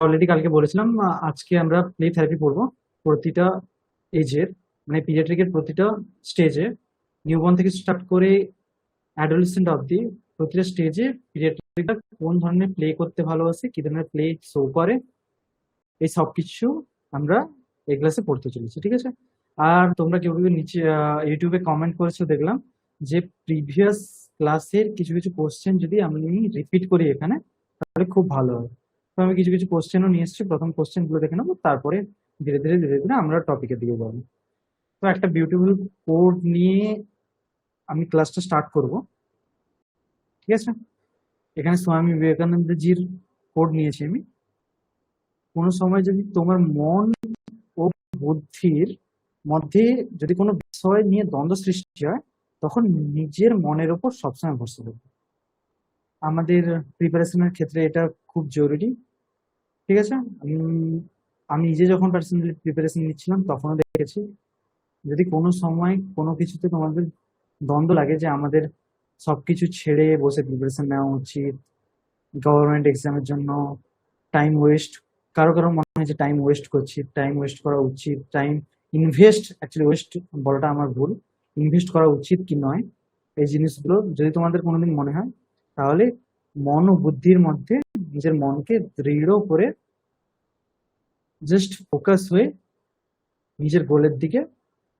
Already কালকে বলেছিলাম আজকে আমরা প্লে থেরাপি পড়বো প্রতিটা এজের, মানে পিডিয়াট্রিকের প্রতিটা স্টেজে, নিউবর্ন থেকে স্টার্ট করে অ্যাডোলেসেন্ট অবধি প্রতিটা স্টেজে পিডিয়াট্রিকরা কোন ধরনের প্লে করতে ভালোবাসে, কি ধরনের প্লে শো করে, এই সবকিছু আমরা এই ক্লাসে পড়তে চলেছি। ঠিক আছে? আর তোমরা কেউ কেউ নিচে ইউটিউবে কমেন্ট করেছো দেখলাম যে প্রিভিয়াস ক্লাসের কিছু কিছু কোশ্চেন যদি আমি রিপিট করি এখানে তাহলে খুব ভালো হয়। তো আমি কিছু কিছু কোশ্চেনও নিয়ে এসেছি, প্রথম কোশ্চেন গুলো দেখে নেবো, তারপরে ধীরে ধীরে ধীরে ধীরে আমরা টপিকের দিকে যাবো। তো একটা বিউটিফুল কোড নিয়ে আমি ক্লাসটা স্টার্ট করব। ঠিক আছে? এখানে স্বামী বিবেকানন্দজির কোড নিয়েছি আমি। কোনো সময় যদি তোমার মন ও বুদ্ধির মধ্যে যদি কোনো বিষয় নিয়ে দ্বন্দ্ব সৃষ্টি হয়, তখন নিজের মনের ওপর সবসময় ভরসা করবে। আমাদের প্রিপারেশনের ক্ষেত্রে এটা খুব জরুরি। ঠিক আছে? আমি নিজে যখন পার্সোনালি প্রিপারেশন নিচ্ছিলাম তখনও দেখেছি, যদি কোনো সময় কোনো কিছুতে তোমাদের দ্বন্দ্ব লাগে যে আমাদের সবকিছু ছেড়ে বসে প্রিপারেশন নেওয়া উচিত, গভর্নমেন্ট এক্সামের জন্য টাইম ওয়েস্ট, কারো কারো মনে হয় যে টাইম ওয়েস্ট করছি, টাইম ওয়েস্ট করা উচিত, টাইম ইনভেস্ট, অ্যাকচুয়ালি ওয়েস্ট বলাটা আমার ভুল, ইনভেস্ট করা উচিত কি নয়, এই জিনিসগুলো যদি তোমাদের কোনোদিন মনে হয়, তাহলে মন ও বুদ্ধির মধ্যে নিজের মনকে দৃঢ় করে জাস্ট ফোকাস হয়ে নিজের গোলের দিকে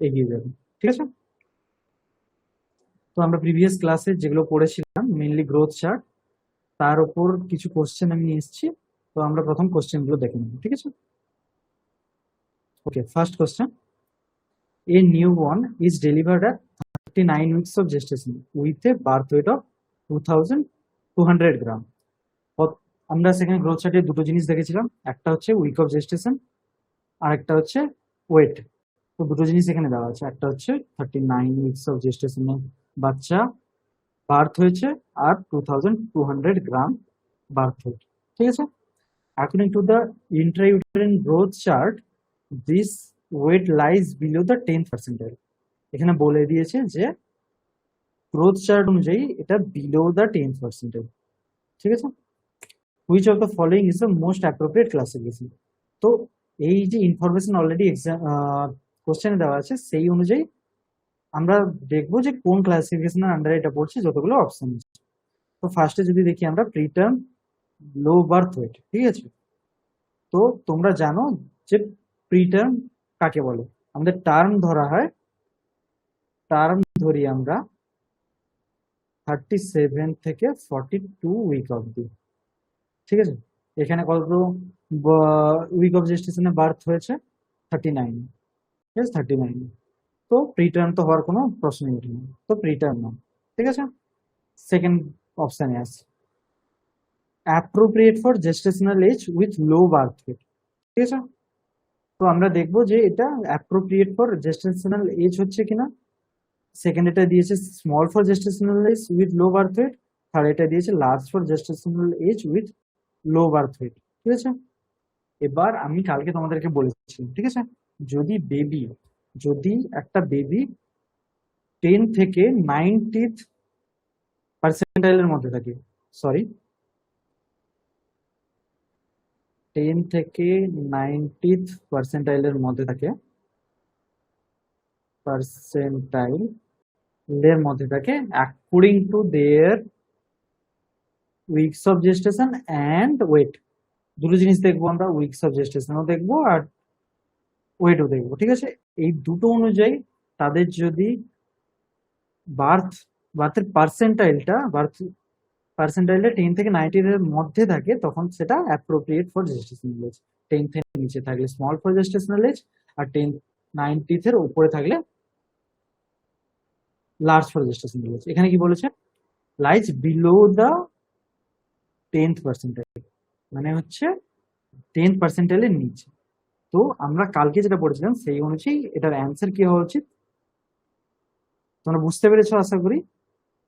এগিয়ে যাবে। ঠিক আছে? তো আমরা প্রিভিয়াস ক্লাসে যেগুলো পড়েছিলাম মেইনলি গ্রোথ চার্ট, তার উপর কিছু কোশ্চেন আমি নিয়ে এসেছি। তো আমরা প্রথম কোশ্চেন গুলো দেখে নেব। ঠিক আছে? Okay, first question, a newborn is delivered at 39 weeks of gestation with a birth weight of 2200 গ্রাম। আমরা সেখানে গ্রোথ চার্টে দুটো জিনিস দেখেছিলাম, একটা হচ্ছে উইক অফ জেস্টেশন আর একটা হচ্ছে ওয়েট। তো দুটো জিনিস এখানে দেওয়া আছে, একটা হচ্ছে 39 উইকস অফ জেস্টেশনে বাচ্চা বার্থ হয়েছে আর 2200 গ্রাম বার্থ ওয়েট। ঠিক আছে? According to the intrauterine growth chart, this weight lies below the 10th percentile. এখানে বলে দিয়েছে যে গ্রোথ চার্ট অনুযায়ী এটা বিলো দ্য 10th percentile। ঠিক আছে? Which of the following is the most appropriate classification? তো এই যে ইনফরমেশন অলরেডি এক্সাম কোশ্চেনে দেওয়া আছে, সেই অনুযায়ী আমরা দেখবো যে কোন ক্লাসিফিকেশনের আন্ডারে এটা পড়ছে, যতগুলো অপশন আছে। তো ফার্স্টে যদি দেখি আমরা প্রিটার্ম লো বার্থ ওয়েট। ঠিক আছে? তো তোমরা জানো যে প্রিটার্ম কাকে বলে, আমাদের টার্ম ধরা হয়, টার্ম ধরি আমরা 37 থেকে 42 উইক অবধি। ঠিক আছে? এখানে কত উইক অফ জেস্টেশনে বার্থ হয়েছে 39। ঠিক আছে? 39। তো প্রিটার্ম তো হওয়ার কোনো প্রশ্নই ওঠে না, তো প্রিটার্ম না। ঠিক আছে? সেকেন্ড অপশনে আছে appropriate for gestational age with low birth weight. ঠিক আছে? তো আমরা দেখবো যে এটা অ্যাপ্রোপ্রিয়েট ফর জেস্টেশনাল এজ হচ্ছে কিনা। সেকেন্ড এটা দিয়েছে small for gestational age with low birth weight, third এটা দিয়েছে large for gestational age with low birth weight. ঠিক আছে? এবার আমি কালকে তোমাদেরকে বলেছিলাম, ঠিক আছে, যদি একটা বেবি 10 থেকে 90th পার্সেন্টাইলের মধ্যে থাকে, সরি 10 থেকে 90th পার্সেন্টাইলের মধ্যে থাকে, পার্সেন্টাইলের মধ্যে থাকে according to their weeks of gestation and weight. দুটো জিনিস দেখবো আমরা, উইকস অফ জেস্টেশনও দেখবো আর ওয়েটও দেখবো। ঠিক আছে? এই দুটো অনুযায়ী তাদের যদি বার্থের পার্সেন্টাইলটা 10 থেকে 90 এর মধ্যে থাকে, তখন সেটা অ্যাপ্রোপ্রিয়েট ফর জেস্টেশনাল এজ। 10 এর নিচে থাকলে স্মল ফর জেস্টেশনাল এজ, আর 90 এর উপরে থাকলে লার্জ ফর জেস্টেশনাল এজ। এখানে কি বলেছে? Lies below the 10th percentile, মানে হচ্ছে 10th পার্সেন্টাইলের নিচে। তো আমরা কালকে যেটা পড়েছিলাম সেই অনুযায়ী এটার অ্যান্সার কি হওয়া উচিত, তোমরা বুঝতে পেরেছো আশা করি।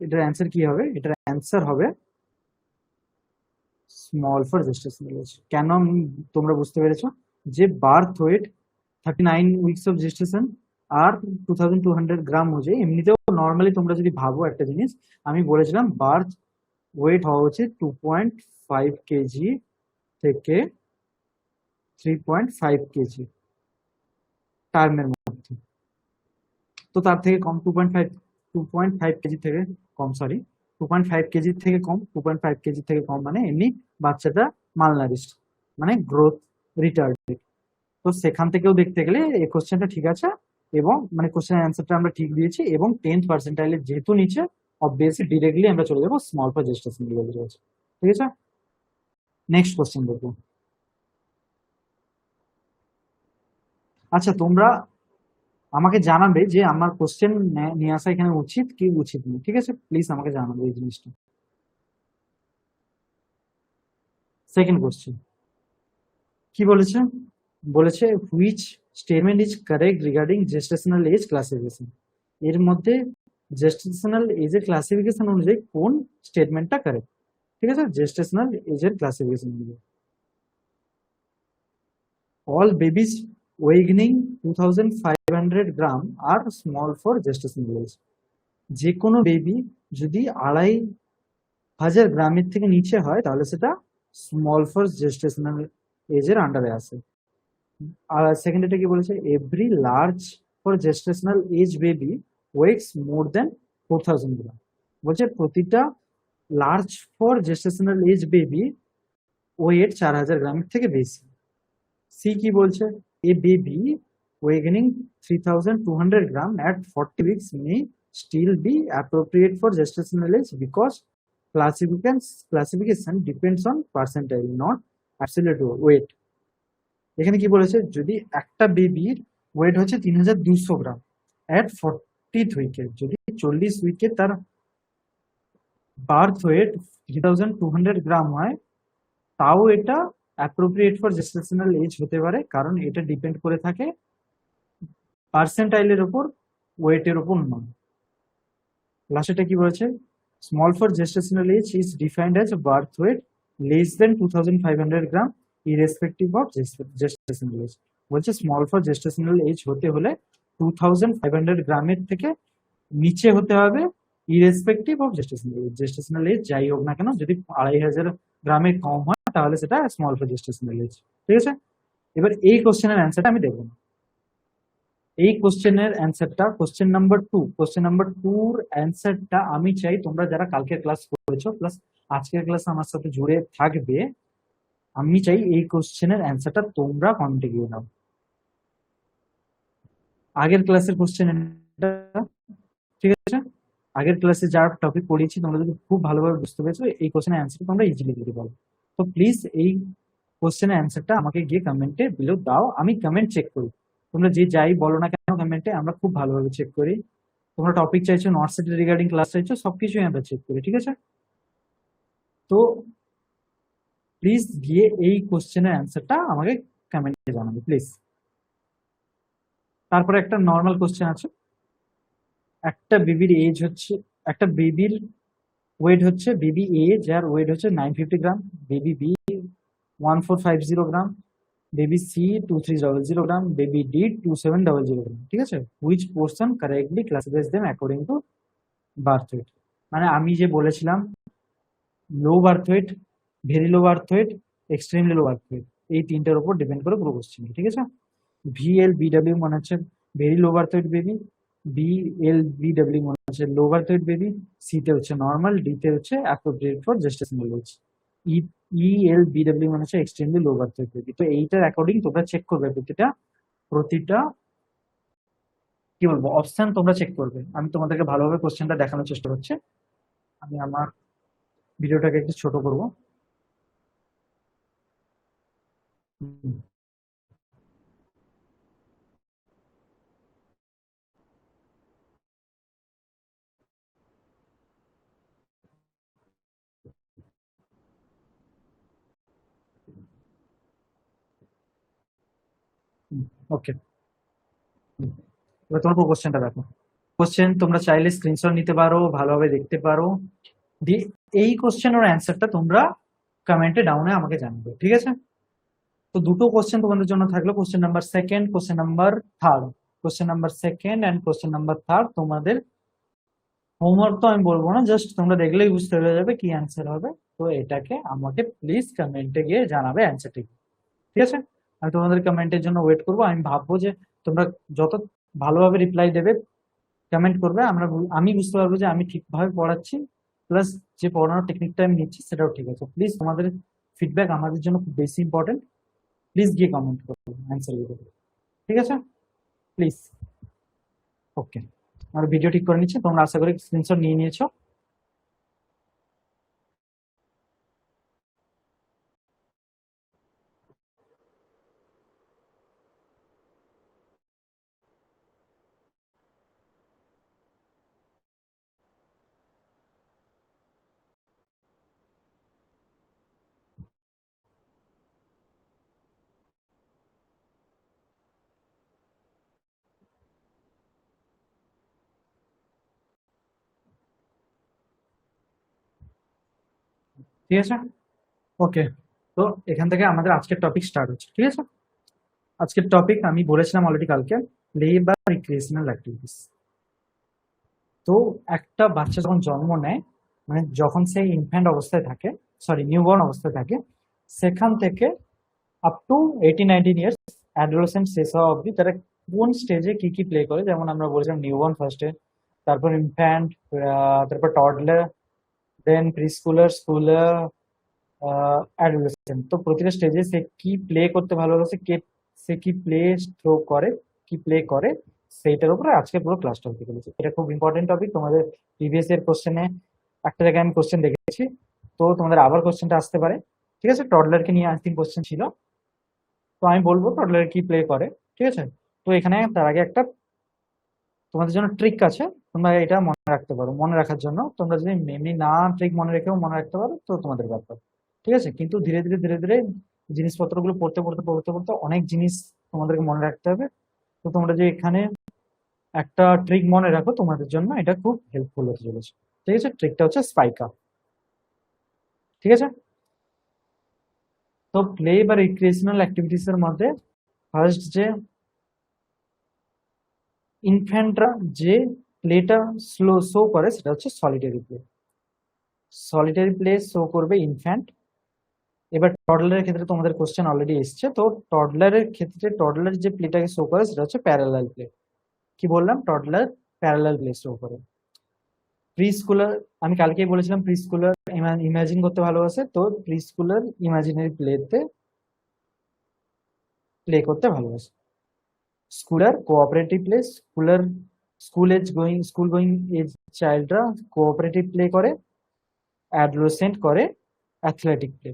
এটার অ্যান্সার কি হবে? এটার অ্যান্সার হবে স্মল ফর জেস্টেশনাল এজ। কেন তোমরা বুঝতে পেরেছো? যে birth weight 39 weeks of gestation আর 2200 গ্রাম অনুযায়ী, এমনিতেও নর্মালি তোমরা যদি ভাবো একটা জিনিস, আমি বলেছিলাম বার্থ ওয়েট হওয়া উচিত 2.5 কেজি থেকে 3.5 কেজি টার্মের মধ্যে। তো তার থেকে কম 2.5 কেজি থেকে কম, সরি 2.5 কেজি থেকে কম, 2.5 কেজি থেকে কম মানে এমনি বাচ্চাটা মালনারিশড, মানে গ্রোথ রিটার্ডেড। তো সেখান থেকেও দেখতে গেলে এই কোশ্চেনটা ঠিক আছে, এবং মানে কোশ্চেনের অ্যান্সারটা আমরা ঠিক দিয়েছি, এবং 10th পার্সেন্টাইলে যেহেতু নিচে, অবভিয়াসলি ডিরেক্টলি আমরা চলে যাবো স্মল ফর জেস্টেশন লেভেল রয়েছে। ঠিক আছে, নেক্সট কোশ্চেন দেখবো। আচ্ছা, তোমরা আমাকে জানাবে যে আমার কোশ্চেন নিয়ে আসা এখানে উচিত কি উচিত নেই, ঠিক আছে? প্লিজ আমাকে জানাবে এই জিনিসটা। সেকেন্ড কোশ্চেন কি বলেছে? বলেছে which statement is correct regarding gestational age classification. এর মধ্যে জেস্টেশনাল এজের ক্লাসিফিকেশন অনুযায়ী কোন স্টেটমেন্টটা কারেক্ট? ঠিক আছে, জেস্টেশনাল এজের ক্লাসিফিকেশন অনুযায়ী all babies weighing 2500 গ্রাম আর স্মল ফর জেস্টেশনাল এজ। যে কোনো বেবি যদি 2500 গ্রামের থেকে নিচে হয় তাহলে সেটা স্মল ফর জেস্টেশনাল এজের আন্ডারে আসে। আর সেকেন্ড এটা কি বলেছে? Every large for gestational age baby weights more than 4000 gram. বলছে প্রতিটা large for gestational age baby weight 4000 গ্রামের থেকে বেশি। সি কি বলছে? এ বেবি ওয়েগেনিং 3200 gram at 40 weeks may still be appropriate for gestational age because classification depends on percentile, not absolute weight. এখানে কি বলেছে? যদি একটা বেবির ওয়েট হচ্ছে 3200 গ্রাম at 40th উইকে, যদি 40 উইকে তার বার্থ ওয়েট 3200 গ্রাম হয়, তাও এটা অ্যাপ্রোপ্রিয়েট ফর জেস্টেশনাল এজ হতে পারে, কারণ এটা ডিপেন্ড করে থাকে পার্সেন্টাইলের উপর, ওয়েটের উপর নয়। লাস্টেটা কি বলেছে? Small for gestational age is defined as birth weight less than 2500 gram irrespective of gestational age. বলছে স্মল ফর জেস্টেশনাল এজ হতে হলে 2500 গ্রামের থেকে নিচে হতে হবে, irrespective of gestational age. Gestational age যাই হোক না কেন, যদি 2500 গ্রামের কম হয় তাহলে সেটা স্মল ফর জেস্টেশনাল এজ। ঠিক আছে, এবার এই কোশ্চেনের অ্যান্সারটা আমি দেখবো না। এই কোশ্চেনের অ্যান্সারটা কোশ্চেন নাম্বার 2, কোশ্চেন নাম্বার 2 এর অ্যান্সারটা আমি চাই তোমরা যারা কালকে ক্লাস করেছো প্লাস আজকের ক্লাস আমার সাথে জুড়ে থাকবে, আমি চাই এই কোশ্চেনের অ্যান্সারটা তোমরা কমেন্টে গিয়ে নাও। আগের ক্লাসের কোশ্চেন, ঠিক আছে, আগের ক্লাসে যা টপিক পড়িয়েছি তোমরা যদি খুব ভালোভাবে বুঝতে পেরেছো, এই কোশ্চেনের অ্যান্সার তোমরা ইজিলি দিতে পারো। তো প্লিজ এই কোশ্চেনের অ্যান্সারটা আমাকে গিয়ে কমেন্টে বিলো দাও, আমি কমেন্ট চেক করি। তোমরা যে যাই বলো না কেন কমেন্টে, আমরা খুব ভালোভাবে চেক করি। তোমরা টপিক চাইছো, নট সেট রিগার্ডিং ক্লাস চাইছো, সবকিছুই আমরা চেক করি। ঠিক আছে, তো প্লিজ গিয়ে এই কোশ্চেনের অ্যান্সারটা আমাকে কমেন্টে জানাবে প্লিজ। তারপরে একটা নর্মাল কোশ্চেন আছে, একটা বেবির এজ হচ্ছে, একটা বেবির ওয়েট হচ্ছে, বেবি এ যার ওয়েট হচ্ছে 950 gram, baby B 1450 gram, baby C 2300 gram, baby D 2700 gram. ঠিক আছে, which portion correctly classifies them according to birth weight. মানে আমি যে বলেছিলাম low birth weight, very low birth weight, extremely low birth weight, এই তিনটার উপর ডিপেন্ড করে পুরো কোশ্চেন। ঠিক আছে, ভিএল বিডব্লিউ মানে হচ্ছে very low birth weight baby, BL BW মানে হচ্ছে low birth weight baby, C তে হচ্ছে নর্মাল, ডি তে হচ্ছে appropriate for gestational age, EL BW মানে হচ্ছে extremely low birth weight baby. তো এইটার অ্যাকর্ডিং তোমরা চেক করবে প্রতিটা কি বলবো অপশন তোমরা চেক করবে। আমি তোমাদেরকে ভালোভাবে কোশ্চেনটা দেখানোর চেষ্টা করছি। আমি আমার ভিডিওটাকে একটু ছোট করবো। ওকে, এবার তোমার কোশ্চেনটা দেখো। কোশ্চেন তোমরা চাইলে স্ক্রিনশট নিতে পারো, ভালোভাবে দেখতে পারো, দিয়ে এই কোশ্চেনের অ্যান্সারটা তোমরা কমেন্টে ডাউনে আমাকে জানাবে। ঠিক আছে, তো দুটো কোশ্চেন তোমাদের জন্য থাকলো, question number second, question number third. Question number second and question number third তোমাদের হোমওয়ার্ক তো আমি বলবো না, জাস্ট তোমরা দেখলেই বুঝতে পেরে যাবে কি অ্যান্সার হবে। তো এটাকে আমাকে প্লিজ কমেন্টে গিয়ে জানাবে অ্যান্সারটি। ঠিক আছে, আমি তোমাদের কমেন্টের জন্য ওয়েট করবো। আমি ভাববো যে তোমরা যত ভালোভাবে রিপ্লাই দেবে, কমেন্ট করবে, আমি বুঝতে পারবো যে আমি ঠিকভাবে পড়াচ্ছি, প্লাস যে পড়ানোর টেকনিকটা আমি নিচ্ছি সেটাও ঠিক আছে। প্লিজ তোমাদের ফিডব্যাক আমাদের জন্য খুব বেশি ইম্পর্টেন্ট। প্লিজ গিয়ে কমেন্ট করবে, অ্যান্সার দিতে, ঠিক আছে? প্লিজ। ওকে, আমার ভিডিও ঠিক করে নিচ্ছি, তোমরা আশা করি স্ক্রিনশট নিয়ে নিয়েছো। ঠিক আছে, ওকে। তো এখান থেকে আমাদের আজকের টপিক স্টার্ট হচ্ছে, ঠিক আছে? আজকের টপিক আমি বলেছিলাম অলরেডি কালকে, প্লে বা রিক্রিয়েশনাল অ্যাক্টিভিটিস। তো একটা বাচ্চা যখন জন্ম নেয়, মানে যখন সে ইনফ্যান্ট অবস্থায় থাকে, সরি নিউবর্ন অবস্থায় থাকে, সেখান থেকে আপ টু 18-19 ইয়ার্স অ্যাডোলেসেন্ট শেষ হওয়া অবধি তারা কোন স্টেজে কি কি প্লে করে, যেমন আমরা বলেছিলাম নিউবর্ন ফার্স্টে, তারপর ইনফ্যান্ট, তারপর টডলার, দেন প্রিস্কুলার, স্কুলার, অ্যাডোলেসেন্ট। তো প্রতিটা স্টেজে সে কি প্লে করতে ভালোবাসে, সে কি প্লে থ্রো করে, কি প্লে করে, সেইটার উপরে আজকে পুরো ক্লাসটা হতে চলেছে। এটা খুব ইম্পর্টেন্ট টপিক। তোমাদের প্রিভিয়াস এর কোশ্চেনে একটা জায়গায় আমি কোশ্চেন দেখেছি, তো তোমাদের আবার কোশ্চেনটা আসতে পারে, ঠিক আছে? টডলারকে নিয়ে আই থিঙ্ক কোশ্চেন ছিল, তো আমি বলবো টডলার কি প্লে করে, ঠিক আছে? তো এখানে তার আগে একটা তোমাদের জন্য ট্রিক আছে, তোমরা এটা মনে রাখতে পারো। মনে রাখার জন্য তোমরা যদি এমনি না ট্রিক মনে রেখেও মনে রাখতে পারো তো তোমাদের ব্যাপার, ঠিক আছে? কিন্তু ধীরে ধীরে ধীরে ধীরে জিনিসপত্রগুলো পড়তে পড়তে পড়তে পড়তে অনেক জিনিস তোমাদেরকে মনে রাখতে হবে। তো তোমরা যে এখানে একটা ট্রিক মনে রাখো, তোমাদের জন্য এটা খুব হেল্পফুল হতে চলেছে, ঠিক আছে? ট্রিকটা হচ্ছে স্পাইকা, ঠিক আছে? তো প্লে বা রিক্রিয়েশনাল অ্যাক্টিভিটিস এর মধ্যে ফার্স্ট যে ইনফ্যান্টরা যে প্লেটা শো করে সেটা হচ্ছে solitary play. Solitary play show করবে ইনফ্যান্ট। এবার টডলারের ক্ষেত্রে তোমাদের কোশ্চেন অলরেডি এসছে, তো টডলারের ক্ষেত্রে টডলার যে প্লেটাকে শো করে সেটা হচ্ছে প্যারালাল প্লে। কি বললাম? টডলার প্যারালাল প্লে শো করে। প্রি স্কুলার, আমি কালকেই বলেছিলাম প্রি স্কুলার ইমাজিন করতে ভালোবাসে, তো প্রি স্কুলার ইমাজিনারি প্লেতে প্লে করতে ভালোবাসে। Schooler cooperative play, school going age চাইল্ডরা কোঅপারেটিভ প্লে করে, অ্যাডোলেসেন্ট করে অ্যাথলেটিক প্লে।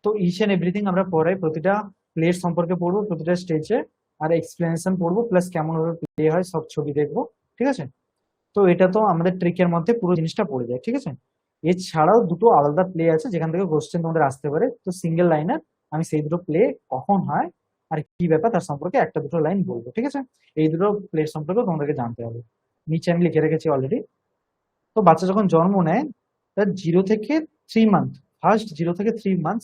তো ইচ এন্ড এভরিথিং আমরা পড়াই, প্রতিটা প্লের সম্পর্কে পড়বো, প্রতিটা স্টেজে আর এক্সপ্লেনেশন পড়বো, প্লাস কেমন ভাবে প্লে হয় সব ছবি দেখবো, ঠিক আছে? তো এটা তো আমাদের ট্রিকের মধ্যে পুরো জিনিসটা পড়ে যায়, ঠিক আছে? এছাড়াও দুটো আলাদা প্লে আছে যেখান থেকে কোশ্চেন তোমাদের আসতে পারে, তো সিঙ্গেল লাইনার। আমি সেই দুটো প্লে কখন হয় আর কি ব্যাপার তার সম্পর্কে একটা দুটো লাইন বলবো, ঠিক আছে? এই দুটো প্লে সম্পর্কে তোমাদেরকে জানতে হবে, নিচে আমি লিখে রেখেছি অলরেডি। তো বাচ্চা যখন জন্ম নেয়, তার 0 থেকে 3 মান্থ, ফার্স্ট 0 থেকে 3 মান্থ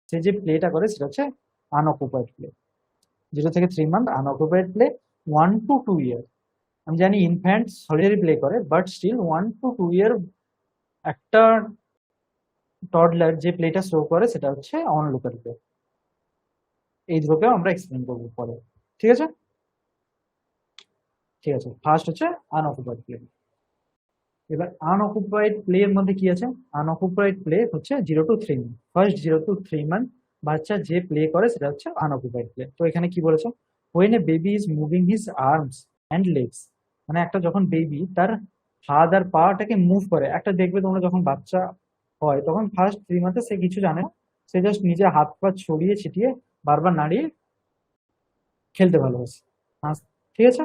সে যে প্লেটা করে সেটা হচ্ছে আনঅকুপাইড প্লে। 0 থেকে 3 মান্থ আনঅকুপাইড প্লে। 1 to 2 ইয়ার, আমি জানি ইনফ্যান্ট সলিটারি প্লে করে, বাট স্টিল 1 to 2 ইয়ার একটা টডলার যে প্লেটা শো করে সেটা হচ্ছে অনলুকার প্লে। এই দুটোকেও আমরা এক্সপ্লেন করবো পরে, ঠিক আছে? ঠিক আছে, ফার্স্ট হচ্ছে আনঅকুপাইড প্লে। এবার আনঅকুপাইড প্লে এর মধ্যে কি আছে? আনঅকুপাইড প্লে হচ্ছে 0 to 3 month. First 0 to 3 month বাচ্চা যে প্লে করে সেটা হচ্ছে আনঅকুপাইড প্লে। তো এখানে কি বলেছে? When a baby is moving his arms and legs, মানে একটা যখন বেবি তার হাত আর পাটাকে মুভ করে, একটা দেখবে তোমরা যখন বাচ্চা হয় তখন ফার্স্ট 3 মান্থে সে কিছু জানে না, সে জাস্ট নিজের হাত পা ছড়িয়ে ছিটিয়ে বারবার নাড়িয়ে খেলতে ভালোবাসে, ঠিক আছে?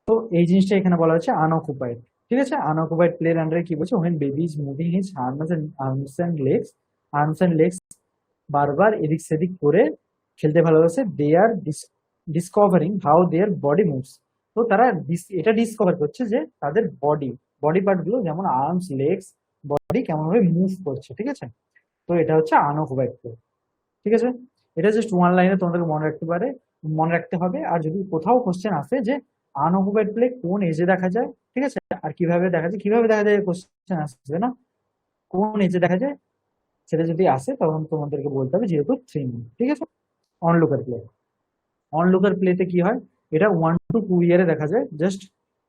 তো এই জিনিসটা এখানে বলা হচ্ছে আনঅকুপাইড, ঠিক আছে? আনঅকুপাইড প্লের আন্ডারে কি বলছে? When baby is moving his arms and legs, বারবার এদিক সেদিক করে খেলতে ভালোবাসে। They are discovering how their body moves. তো তারা এটা ডিসকভার করছে যে তাদের বডি পার্ট গুলো যেমন আর্মস, লেগস, বডি কেমন ভাবে মুভ করছে, ঠিক আছে? তো এটা হচ্ছে আনঅকুপাইড প্লে, ঠিক আছে? এটা জাস্ট ওয়ান লাইনে তোমাদেরকে মনে রাখতে হবে। আর যদি কোথাও কোশ্চেন আসে যে আনঅকুপাইড প্লে কোন এজে দেখা যায়, ঠিক আছে, আর কিভাবে দেখা যায় কোশ্চেন আসবে না, কোন এজে দেখা যায় সেটা যদি আসে তখন তোমাদেরকে বলতে হবে 0 to 3 মান্থ, ঠিক আছে? অনলুকার প্লে। অনলুকার প্লেতে কি হয়, এটা 1 to 2 ইয়ারে দেখা যায়, জাস্ট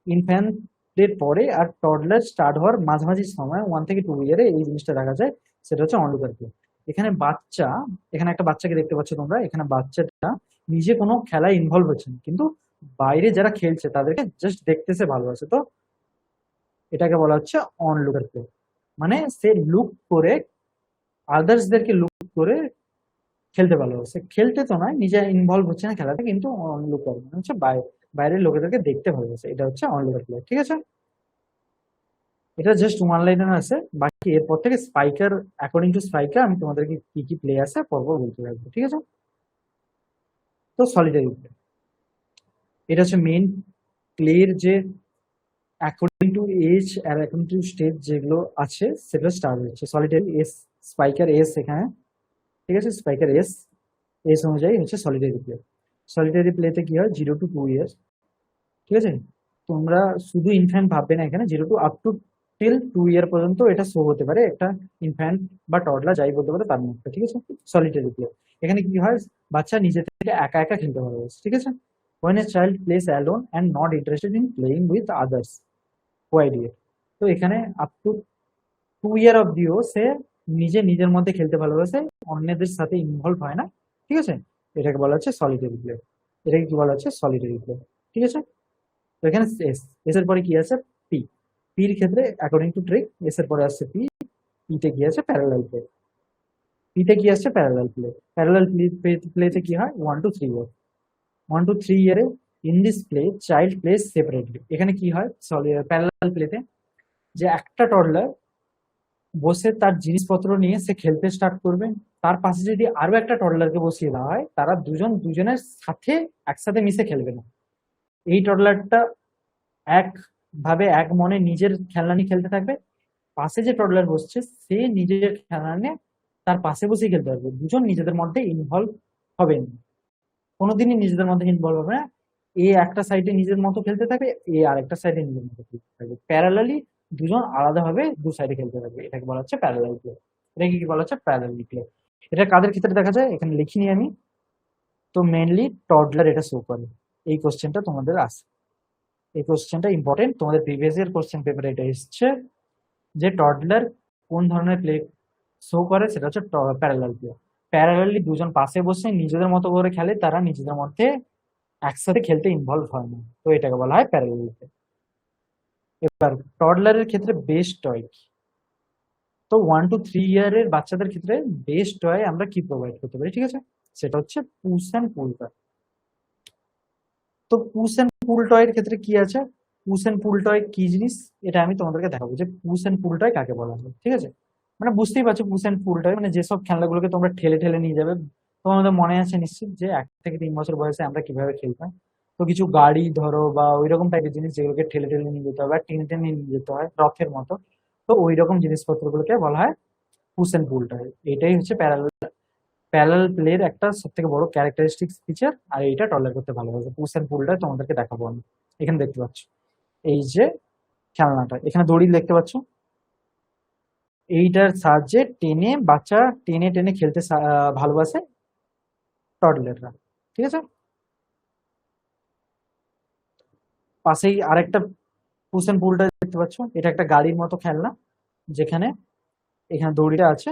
ইনফ্যান্টের পরে আর টডলার স্টার্ট হওয়ার মাঝামাঝি সময় 1 থেকে 2 ইয়ারে এই জিনিসটা দেখা যায়, সেটা হচ্ছে অনলুকার প্লে। এখানে বাচ্চা, এখানে একটা বাচ্চাকে দেখতে পাচ্ছ তোমরা, এখানে বাচ্চাটা নিজে কোনো খেলায় ইনভলভ হচ্ছে না, কিন্তু বাইরে যারা খেলছে তাদেরকে জাস্ট দেখতেছে, ভালোবাসে, তো এটাকে বলা হচ্ছে অনলুকার প্লে। মানে সে লুক করে, আদার্সদেরকে লুক করে খেলতে ভালোবাসে, খেলতে তো নয়, নিজে ইনভলভ হচ্ছে না খেলাতে, কিন্তু অনলুকার মানে হচ্ছে বাইরের লোকেদেরকে দেখতে ভালোবাসে, এটা হচ্ছে অনলুকার প্লেয়ার। ঠিক আছে, এটা জাস্ট ওয়ান লাইনার আছে, বাকি এরপর থেকে স্পাইকার, অ্যাকর্ডিং টু স্পাইকার আমি তোমাদেরকে কি কি প্লে আছে পরপর বলতে থাকবো। ঠিক আছে, তো সলিটারি প্লে, এটা হচ্ছে মেইন প্লের যে অ্যাকর্ডিং টু এজ আর অ্যাকর্ডিং টু স্টেজ যেগুলো আছে সেগুলো স্টার্ট হচ্ছে। সলিটারি এস, স্পাইকার এস এখানে, ঠিক আছে, স্পাইকার এস, এস অনুযায়ী হচ্ছে সলিটারি প্লে। সলিটারি প্লেতে কি হয়, 0 to 2 ইয়ার, ঠিক আছে। তোমরা শুধু ইনফ্যান্ট ভাববে না, এখানে 0 to up to till 2 ইয়ার পর্যন্ত এটা শো হতে পারে, একটা ইনফ্যান্ট বা টডলার যাই বলতে পারে তার মধ্যে। ঠিক আছে, সলিটারি প্লে। এখানে কি হয়, বাচ্চা নিজে থেকে একা একা খেলতে ভালোবাসে। ঠিক আছে, when a child plays alone and not interested in playing with others, ওয়াইডিএ। তো এখানে আপ টু 2 ইয়ার অব্দিও সে নিজের মধ্যে খেলতে ভালোবাসে, অন্যদের সাথে ইনভলভ হয় না। ঠিক আছে, এটাকে বলা হচ্ছে সলিটারি প্লে। এটাকে কি বলা হচ্ছে, সলিটারি প্লে। ঠিক আছে, তো এখানে এস, এস এর পরে কি আছে, পি। পির ক্ষেত্রে অ্যাকর্ডিং টু ট্রিক এস এর পরে আসছে পি, পিতে কি আছে, প্যারালাল প্লে। পিতে কি আসছে, প্যারালাল প্লে। প্যারালাল প্লেতে কি হয়, 1 to 3 ইয়ার। 1 to 3 ইয়ারে in this play child place separately. এখানে কি হয়, প্যারালাল প্লেতে যে একটা টডলার বসে তার জিনিসপত্র নিয়ে সে খেলতে স্টার্ট করবে, তার পাশে যদি আরো একটা টডলারকে বসিয়ে দেওয়া হয়, তারা দুজন দুজনের সাথে একসাথে মিশে খেলবে না। এই টডলারটা এক ভাবে এক মনে নিজের খেলনা নিয়ে খেলতে থাকবে, পাশে যে টডলার বসছে সে নিজের খেলনা নিয়ে তার পাশে বসে খেলতে পারবে, দুজন নিজেদের মধ্যে ইনভলভ হবেন, কোনোদিনই নিজেদের মধ্যে ইনভলভ হবে না। এ একটা সাইডে নিজের মতো খেলতে থাকবে, এ আরেকটা সাইডে নিজের মতো খেলতে থাকবে, প্যারালালি দুজন আলাদাভাবে দু সাইডে খেলতে থাকবে, এটাকে বলা হচ্ছে প্যারালাল প্লে। এটাকে কি বলা হচ্ছে, প্যারালাল প্লে। এটা কাদের ক্ষেত্রে দেখা যায় এখানে লিখিনি আমি, তো মেনলি টডলার এটা শো করে। এই কোশ্চেনটা তোমাদের আসে, এই কোশ্চেনটা ইম্পর্টেন্ট, তোমাদের প্রিভিয়াস ইয়ার কোশ্চেন পেপারে এটা এসছে যে টডলার কোন ধরনের প্লে শো করে, সেটা হচ্ছে প্যারালাল প্লে। প্যারালালি দুজন পাশে বসে নিজেদের মতো করে খেলে, তারা নিজেদের মধ্যে একসাথে খেলতে ইনভলভ হয় না, তো এটাকে বলা হয় প্যারালাল প্লে। এবার টডলারের ক্ষেত্রে বেস্ট টয় কি, তো 1 to 3 ইয়ারের বাচ্চাদের ক্ষেত্রে বেস্ট টয় আমরা কি প্রোভাইড করতে পারি, ঠিক আছে, সেটা হচ্ছে পুশ অ্যান্ড পুল টয়। তো পুশ অ্যান্ড পুল টয়ের ক্ষেত্রে কি আছে, পুশ অ্যান্ড পুল টয় কি জিনিস, এটা আমি তোমাদেরকে দেখাবো যে পুশ অ্যান্ড পুল টয় কাকে বলা হয়। ঠিক আছে, মানে বুঝতেই পারছো পুশ অ্যান্ড পুল টয় মানে যেসব খেলনাগুলোকে তোমরা ঠেলে ঠেলে নিয়ে যাবে। তোমাদের মনে আছে নিশ্চিত যে 1 থেকে 3 বছর বয়সে আমরা কিভাবে খেলতাম, তো কিছু গাড়ি ধরো বা ওইরকম টাইপের জিনিস যেগুলোকে ঠেলে ঠেলে নিয়ে যেতে হবে, টেনে টেনে নিয়ে যেতে হয় রথের মতো, তো ওই রকম জিনিসপত্রগুলোকে বলা হয় পুশ অ্যান্ড পুল টয়। এটাই হচ্ছে প্যারালাল প্লের একটা সব থেকে বড় ক্যারেক্টারিস্টিক্স ফিচার, আর এইটা টলার করতে ভালোবাসে। পুশ অ্যান্ড পুলটা তোমাদেরকে দেখাবো আমি। এখানে দেখতে পাচ্ছ এই যে খেলনাটা, এখানে দড়ি দেখতে পাচ্ছ, এইটার সাহায্যে টেনে বাচ্চা টেনে টেনে খেলতে ভালোবাসে টডলাররা। ঠিক আছে, পাশেই আরেকটা পুশ অ্যান্ড পুলটা দেখতে পাচ্ছ, এটা একটা গাড়ির মতো খেলনা, যেখানে এখানে দড়িটা আছে,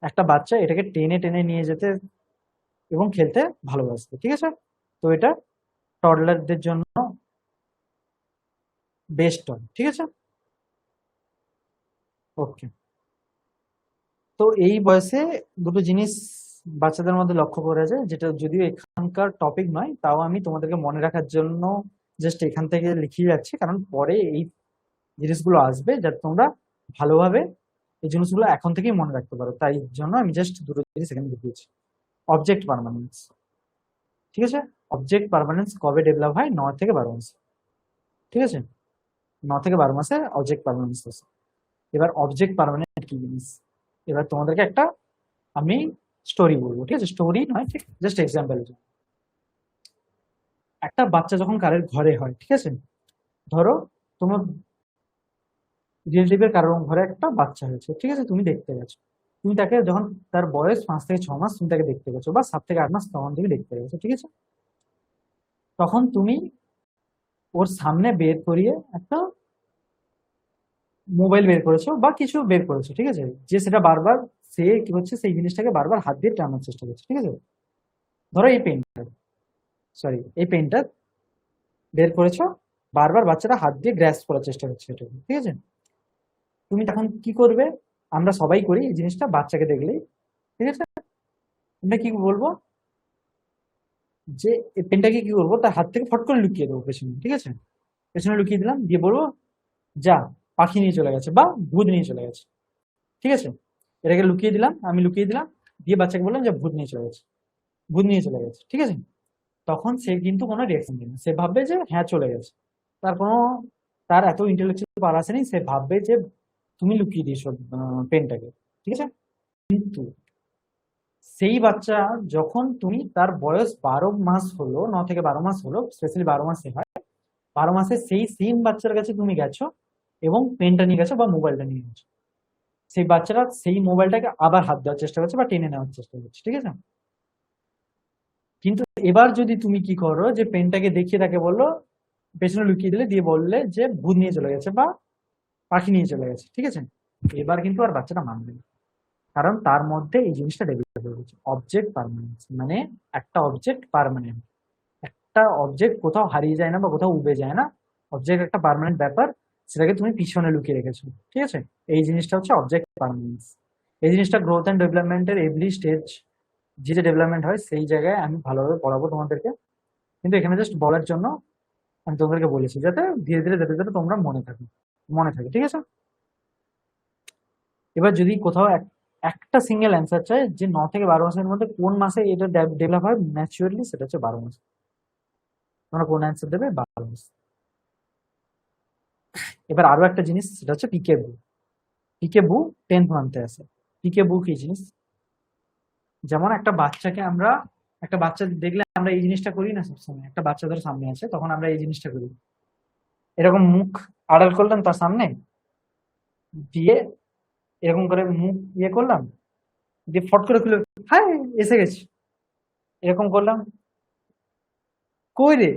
একটা বাচ্চা এটাকে টেনে টেনে নিয়ে যেতে এবং খেলতে ভালোবাসবে। ঠিক আছে, তো এটা টডলারদের জন্য বেস্ট হয়। ঠিক আছে, ওকে। তো এই বয়সে দুটো জিনিস বাচ্চাদের মধ্যে লক্ষ্য করা যায়, যেটা যদিও এখানকার টপিক নয়, তাও আমি তোমাদেরকে মনে রাখার জন্য জাস্ট এখান থেকে লিখিয়ে যাচ্ছি, কারণ পরে এই জিনিসগুলো আসবে, যাতে তোমরা ভালোভাবে এই জিনিসগুলো এখন থেকেই মনে রাখতে পারো, তাই জন্য আমি জাস্ট দুটো জিনিস এখানে লিখিয়েছি। অবজেক্ট পার্মানেন্স, ঠিক আছে, অবজেক্ট পার্মানেন্স কবে ডেভেলপ হয়, 9 থেকে 12 মাসে। ঠিক আছে, 9 থেকে 12 মাসে অবজেক্ট পার্মানেন্স আছে। এবার অবজেক্ট পার্মানেন্ট কি জিনিস, এবার তোমাদেরকে একটা আমি স্টোরি বলবো, ঠিক আছে, স্টোরি নয়, ঠিক জাস্ট এক্সাম্পল। একটা বাচ্চা যখন কারের ঘরে হয়, ঠিক আছে, ধরো তোমার রিলেটিভের কারোর ঘরে একটা বাচ্চা হয়েছে, ঠিক আছে, তুমি দেখতে গেছো, তুমি তাকে যখন তার বয়স 5 থেকে 6 মাস তুমি তাকে দেখতে গেছো, বা 7 থেকে 8 মাস তখন থেকে দেখতে গেছো, ঠিক আছে? তখন তুমি ওর সামনে বের করিয়ে একটা মোবাইল বের করেছো বা কিছু বের করেছো, ঠিক আছে? যে সেটা বারবার সে কি হচ্ছে, সেই জিনিসটাকে বারবার হাত দিয়ে টানার চেষ্টা করছে, ঠিক আছে? ধরো এই পেনটা বের করেছো, বারবার বাচ্চাটা হাত দিয়ে গ্র্যাস্প করার চেষ্টা করছে এটাকে, ঠিক আছে? তুমি তখন কি করবে? আমরা সবাই করি এই জিনিসটা বাচ্চাকে দেখলেই, ঠিক আছে? আমরা কি বলবো, যে এই পেনটাকে কি করবো, তার হাত থেকে ফট করে লুকিয়ে দেবো পেছনে, ঠিক আছে? পেছনে লুকিয়ে দিলাম, দিয়ে বলবো যা, পাখি নিয়ে চলে গেছে বা ভূত নিয়ে চলে গেছে, ঠিক আছে? এটাকে লুকিয়ে দিলাম, আমি লুকিয়ে দিলাম, দিয়ে বাচ্চাকে বললাম যে ভূত নিয়ে চলে গেছে, ভূত নিয়ে চলে গেছে, ঠিক আছে? তখন সে কিন্তু কোনো রিয়াকশন দিবে না, সে ভাববে যে হ্যাঁ চলে গেছে। তার কোনো, তার এত ইন্টেলেকচুয়াল পাওয়ার আসেনি, সে ভাববে যে তুমি লুকিয়ে দিয়েছো পেনটাকে, ঠিক আছে? কিন্তু সেই বাচ্চা যখন তুমি তার বয়স 12 মাস হলো, 9 থেকে 12 মাস হলো, স্পেশালি 12 মাসে হয়, 12 মাসে সেই সেম বাচ্চার কাছে তুমি গেছো এবং পেনটা নিয়ে গেছো বা মোবাইলটা নিয়ে গেছো, সেই বাচ্চারা সেই মোবাইলটাকে আবার হাত দেওয়ার চেষ্টা করছে বা টেনে নেওয়ার চেষ্টা করছে, ঠিক আছে? কিন্তু এবার যদি তুমি কি করো, যে পেনটাকে দেখিয়ে তাকে বললো, পেছনে লুকিয়ে দিলে, দিয়ে বললে যে ভূত নিয়ে চলে গেছে বা পাখি নিয়ে চলে গেছে, ঠিক আছে? এবার কিন্তু আর বাচ্চাটা মানবে না, কারণ তার মধ্যে এই জিনিসটা ডেভেলপ হয়ে গেছে, অবজেক্ট পার্মানেন্স, মানে একটা অবজেক্ট পার্মানেন্ট, একটা অবজেক্ট কোথাও হারিয়ে যায় না বা কোথাও উবে যায় না, অবজেক্ট একটা পার্মানেন্ট ব্যাপার, সেটাকে তুমি পিছনে লুকিয়ে রেখেছো, ঠিক আছে? এই জিনিসটা হচ্ছে অবজেক্ট পার্মানেন্স। এই জিনিসটা গ্রোথ অ্যান্ড ডেভেলপমেন্টের এভরি স্টেজ, যে ডেভেলপমেন্ট হয় সেই জায়গায় আমি ভালোভাবে পড়াবো তোমাদেরকে, কিন্তু এখানে জাস্ট বলার জন্য আমি তোমাদেরকে বলেছি, যাতে ধীরে ধীরে ধীরে ধীরে তোমরা মনে থাকে, ঠিক আছে? এবার যদি কোথাও একটা সিঙ্গেল অ্যান্সার চাই যে 9 থেকে 12 মাসের মধ্যে কোন মাসে এটা ডেভেলপ হয় ন্যাচুরালি, সেটা হচ্ছে 12 মাস। তোমরা কোন অ্যান্সার দেবে? 12 মাস। এবার আরো একটা জিনিস, সেটা হচ্ছে পিকে বু। পিকে বু 10th মান্থে আছে। পিকে বু কি জিনিস? যেমন একটা বাচ্চা দেখলে আমরা এই জিনিসটা করি না সবসময়, একটা বাচ্চা ধরো সামনে আছে, তখন আমরা এই জিনিসটা করি, এরকম মুখ আড়াল করলাম তার সামনে, দিয়ে এরকম করে মুখ ইয়ে করলাম, দিয়ে ফট করে খুলে, হ্যাঁ এসে গেছি, এরকম করলাম, কই রে,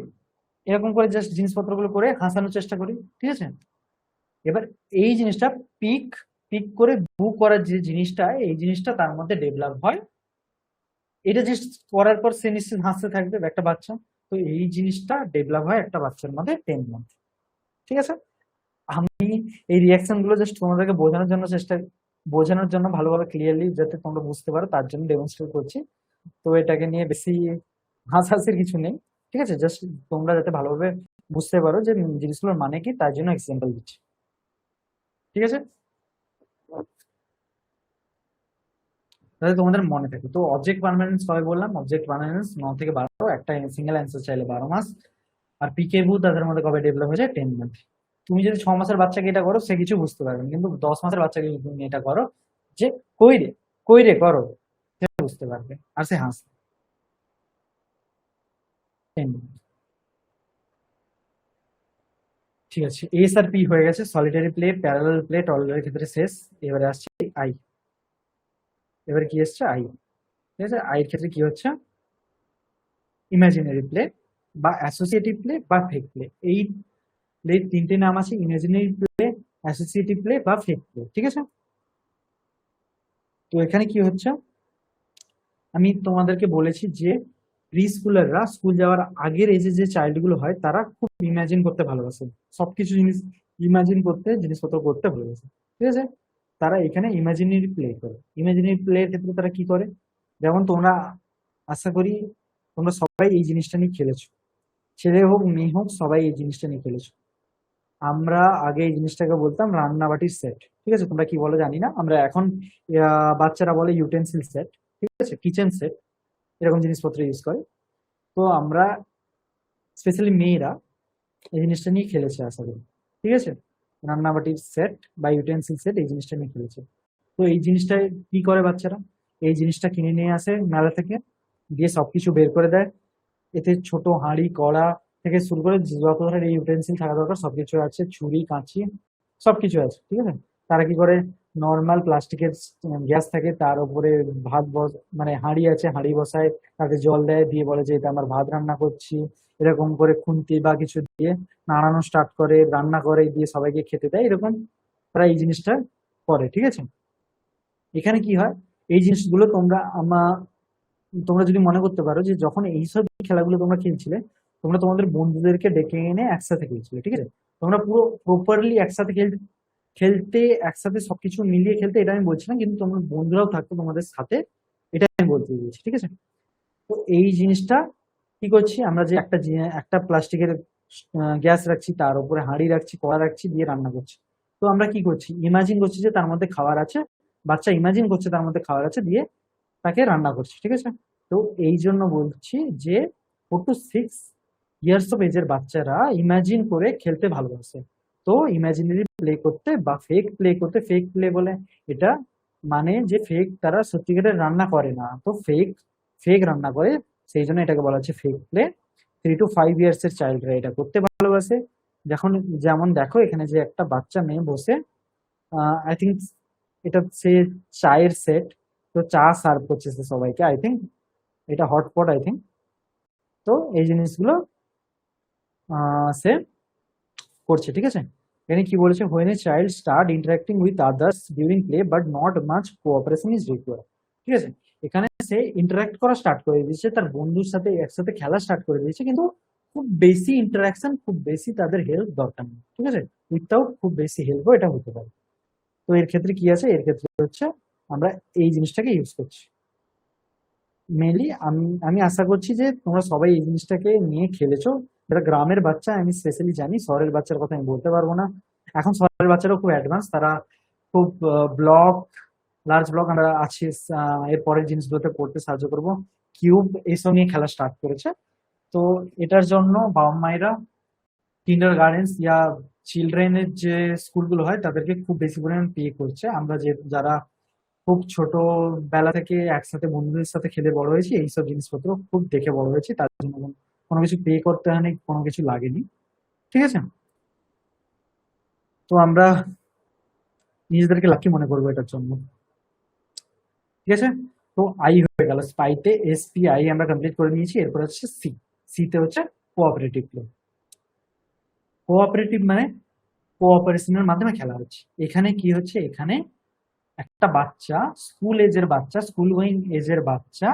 এরকম করে জাস্ট জিনিসপত্রগুলো করে হাসানোর চেষ্টা করি, ঠিক আছে? এবার এই জিনিসটা পিক পিক করে বু করার যে জিনিসটা, এই জিনিসটা তার মধ্যে ডেভেলপ হয়, এটা জাস্ট করার পর সে নিশ্চিত হাসতে থাকবে একটা বাচ্চা। তো এই জিনিসটা ডেভেলপ হয় একটা বাচ্চার মধ্যে 10 মান্থ, ঠিক আছে? আমি এই রিয়াকশন গুলো জাস্ট তোমাদেরকে বোঝানোর জন্য ভালোভাবে ক্লিয়ারলি যাতে তোমরা বুঝতে পারো, তার জন্য ডেমনস্ট্রেট করছি। তো এটাকে নিয়ে বেশি হাসাহাসির কিছু নেই, ঠিক আছে? জাস্ট তোমরা যাতে ভালোভাবে বুঝতে পারো যে জিনিসগুলোর মানে কি, তার জন্য এক্সাম্পল দিচ্ছি, ঠিক আছে? তাহলে তোমাদের মনে থাকে তো, অবজেক্ট পার্মানেন্স কবে বললাম? অবজেক্ট পার্মানেন্স 9 থেকে 12, একটা সিঙ্গেল অ্যান্সার চাইলে 12 মাস। আর পিকে বু তাদের মধ্যে কবে ডেভেলপ হয়ে যায়? 10 মান্থ। তুমি যদি 6 মাসের বাচ্চাকে এটা করো, সে কিছু বুঝতে পারবে না, কিন্তু 10 মাসের বাচ্চাকে যদি তুমি এটা করো, যে কই রে, কই রে করো, সে বুঝতে পারবে আর সে হাসবে। 10 মান্থ। ঠিক আছে, এস আর পি হয়ে গেছে, সলিটারি প্লে, প্যারালাল প্লে, টলারের ক্ষেত্রে শেষ। এবারে আসছে আই। এবারে কি আসছে? আই। ঠিক আছে, আই এর ক্ষেত্রে কি হচ্ছে? ইমাজিনারি প্লে বা অ্যাসোসিয়েটিভ প্লে বা ফেক প্লে। এই প্লের 3টে নাম আছে, ইমাজিনারি প্লে, অ্যাসোসিয়েটিভ প্লে বা ফেক প্লে, ঠিক আছে? তো এখানে কি হচ্ছে, আমি তোমাদেরকে বলেছি যে প্রি স্কুলাররা স্কুল যাওয়ার আগের এজে যে চাইল্ড গুলো হয়, তারা খুব ইমাজিন করতে ভালোবাসে, সবকিছু জিনিস ইমাজিন করতে, জিনিসপত্র করতে ভালোবাসে, ঠিক আছে? তারা এখানে ইমাজিনারি প্লে করে। ইমাজিনারি প্লে এর ক্ষেত্রে তারা কি করে, যেমন তোমরা, আশা করি তোমরা সবাই এই জিনিসটা নিয়ে খেলেছো, ছেলে হোক মেয়ে হোক সবাই এই জিনিসটা নিয়ে খেলেছো। আমরা আগে এই জিনিসটাকে বলতাম রান্নাবাটির সেট, ঠিক আছে? তোমরা কি বলো জানি না, আমরা এখন বাচ্চারা বলে ইউটেন্সিল সেট, ঠিক আছে, কিচেন সেট, এরকম জিনিসপত্র ইউজ করে। তো আমরা স্পেশালি মেয়েরা এই জিনিসটা নিয়ে খেলেছে আশা করি, ঠিক আছে? রান্নাবাটির সেট বা ইউটেন্সিল সেট, এই জিনিসটা নিয়ে খেলেছে। তো এই জিনিসটা কি করে বাচ্চারা, এই জিনিসটা কিনে নিয়ে আসে মেলা থেকে, দিয়ে সবকিছু বের করে দেয়, এতে ছোট হাঁড়ি কড়া থেকে শুরু করে যত ধরনের ইউটেন্সিল থাকা দরকার সবকিছু আছে, ছুরি কাঁচি সবকিছু আছে, ঠিক আছে? তারা কি করে, নর্মাল প্লাস্টিকের গ্যাস থাকে, তার উপরে মানে হাঁড়ি আছে, হাঁড়ি বসায়, তাতে জল দেয়, দিয়ে বলে যে এটা আমার ভাত রান্না করছি, এরকম করে খুন্তি বা কিছু দিয়ে নাড়ানো স্টার্ট করে, রান্না করে, দিয়ে সবাইকে খেতে দেয়, এরকম তারা এই জিনিসটা করে। ঠিক আছে, এখানে কি হয়, এই জিনিসগুলো তোমরা যদি মনে করতে পারো যে যখন এইসব খেলাগুলো তোমরা খেলছিলে, তোমরা তোমাদের বন্ধুদেরকে ডেকে এনে একসাথে খেলছিলে। ঠিক আছে, তোমরা পুরো প্রপারলি একসাথে খেলতে, একসাথে সবকিছু মিলিয়ে খেলতে, এটা আমি বলছি না, কিন্তু তোমার বন্ধুরাও থাকতো তোমাদের সাথে, এটা আমি বলতে চাইছি। ঠিক আছে, তো এই জিনিসটা কি করছি আমরা, যে একটা প্লাস্টিকের গ্যাস রাখছি, তার উপরে হাঁড়ি রাখছি, কড়া রাখছি, দিয়ে রান্না করছি। তো আমরা কি করছি, ইমাজিন করছি যে তার মধ্যে খাবার আছে, বাচ্চা ইমাজিন করছে তার মধ্যে খাবার আছে, দিয়ে তাকে রান্না করছি। ঠিক আছে, তো এই জন্য বলছি যে 4 to 6 ইয়ার্স অফ এজের বাচ্চারা ইমাজিন করে খেলতে ভালোবাসে। তো ইমাজিনারি প্লে করতে বা ফেক প্লে করতে, ফেক প্লে বলে এটা মানে যে ফেক, তারা সত্যিকারের রান্না করে না, তো ফেক ফেক রান্না করে, সেই জন্য এটাকে বলা হচ্ছে ফেক প্লে। 3 to 5 ইয়ার্স এর চাইল্ডরা এটা করতে ভালোবাসে। যেমন দেখো এখানে যে একটা বাচ্চা মেয়ে বসে, আই থিঙ্ক এটা সে চায়ের সেট, তো চা সার্ভ করছে সে সবাইকে, আই থিঙ্ক এটা হটপট, আই থিঙ্ক। তো এই জিনিসগুলো সে করছে। ঠিক আছে, এখানে কি বলেছে, when a child start interacting with others during play but not much cooperation is required. ঠিক আছে, এখানে সে ইন্টারাক্ট করা স্টার্ট করে দিয়েছে, তার বন্ধুর সাথে একসাথে খেলা স্টার্ট করে দিয়েছে, কিন্তু খুব বেশি ইন্টারাকশন, খুব বেশি তাদের হেল্প দরকার নেই। ঠিক আছে, উইথাউট খুব বেশি হেল্পও এটা হতে পারে। তো এর ক্ষেত্রে কি আছে, এর ক্ষেত্রে হচ্ছে আমরা এই জিনিসটাকে ইউজ করছি মেনলি। আমি আমি আশা করছি যে তোমরা সবাই এই জিনিসটাকে নিয়ে খেলেছো। যারা গ্রামের বাচ্চা, আমি স্পেশালি জানি, শহরের বাচ্চার কথা আমি বলতে পারবো না। এখন শহরের বাচ্চারাও খুব অ্যাডভান্স, তারা খুব ব্লক, লার্জ ব্লক আমরা আছি, এর পরের জিনিসগুলোতে পড়তে সাহায্য করবো, কিউব, এইসব নিয়ে খেলা স্টার্ট করেছে। তো এটার জন্য বাবা মায়েরা কিন্ডার গার্ডেন্স ইয়া চিলড্রেনের যে স্কুলগুলো হয় তাদেরকে খুব বেশি পরিমাণ পে করছে। আমরা যারা খুব ছোট বেলা থেকে একসাথে বন্ধুদের সাথে খেলে বড় হয়েছি, এইসব জিনিসপত্র খুব দেখে বড় হয়েছি, তার জন্য কোনো কিছু পে করতে হয়নি, কোনো কিছু লাগেনি। ঠিক আছে, তো আমরা নিজেদেরকে লাকি মনে করবো এটার জন্য। ঠিক আছে, তো আই হয়ে গেল, স্পাইতে SPI আমরা কমপ্লিট করে নিয়েছি। এরপর হচ্ছে সিতে হচ্ছে কোঅপারেটিভ প্লে। কোঅপারেটিভ মানে কোঅপারেশনের মাধ্যমে খেলা হচ্ছে। এখানে কি হচ্ছে, এখানে একটা বাচ্চা, স্কুল এজের বাচ্চা, স্কুল গোয়িং এজের বাচ্চা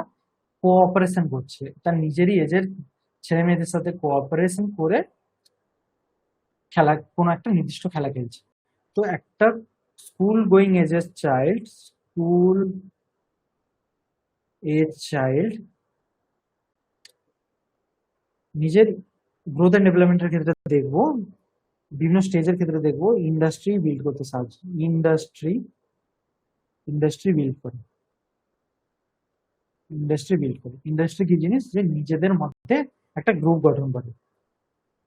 কোঅপারেশন করছে, তার নিজেরই এজের ছেলে মেয়েদের সাথে কোঅপারেশন করে কোনো একটা নির্দিষ্ট খেলা খেলছে। তো একটা স্কুল গোয়িং এজের চাইল্ড নিজের গ্রোথ এন্ড ডেভেলপমেন্টের ক্ষেত্রে দেখবো, বিভিন্ন স্টেজের ক্ষেত্রে দেখবো, ইন্ডাস্ট্রি বিল্ড করতে সাহায্য, ইন্ডাস্ট্রি বিল্ড করে। ইন্ডাস্ট্রি কি জিনিস, যে নিজেদের মধ্যে একটা গ্রুপ গঠন করে।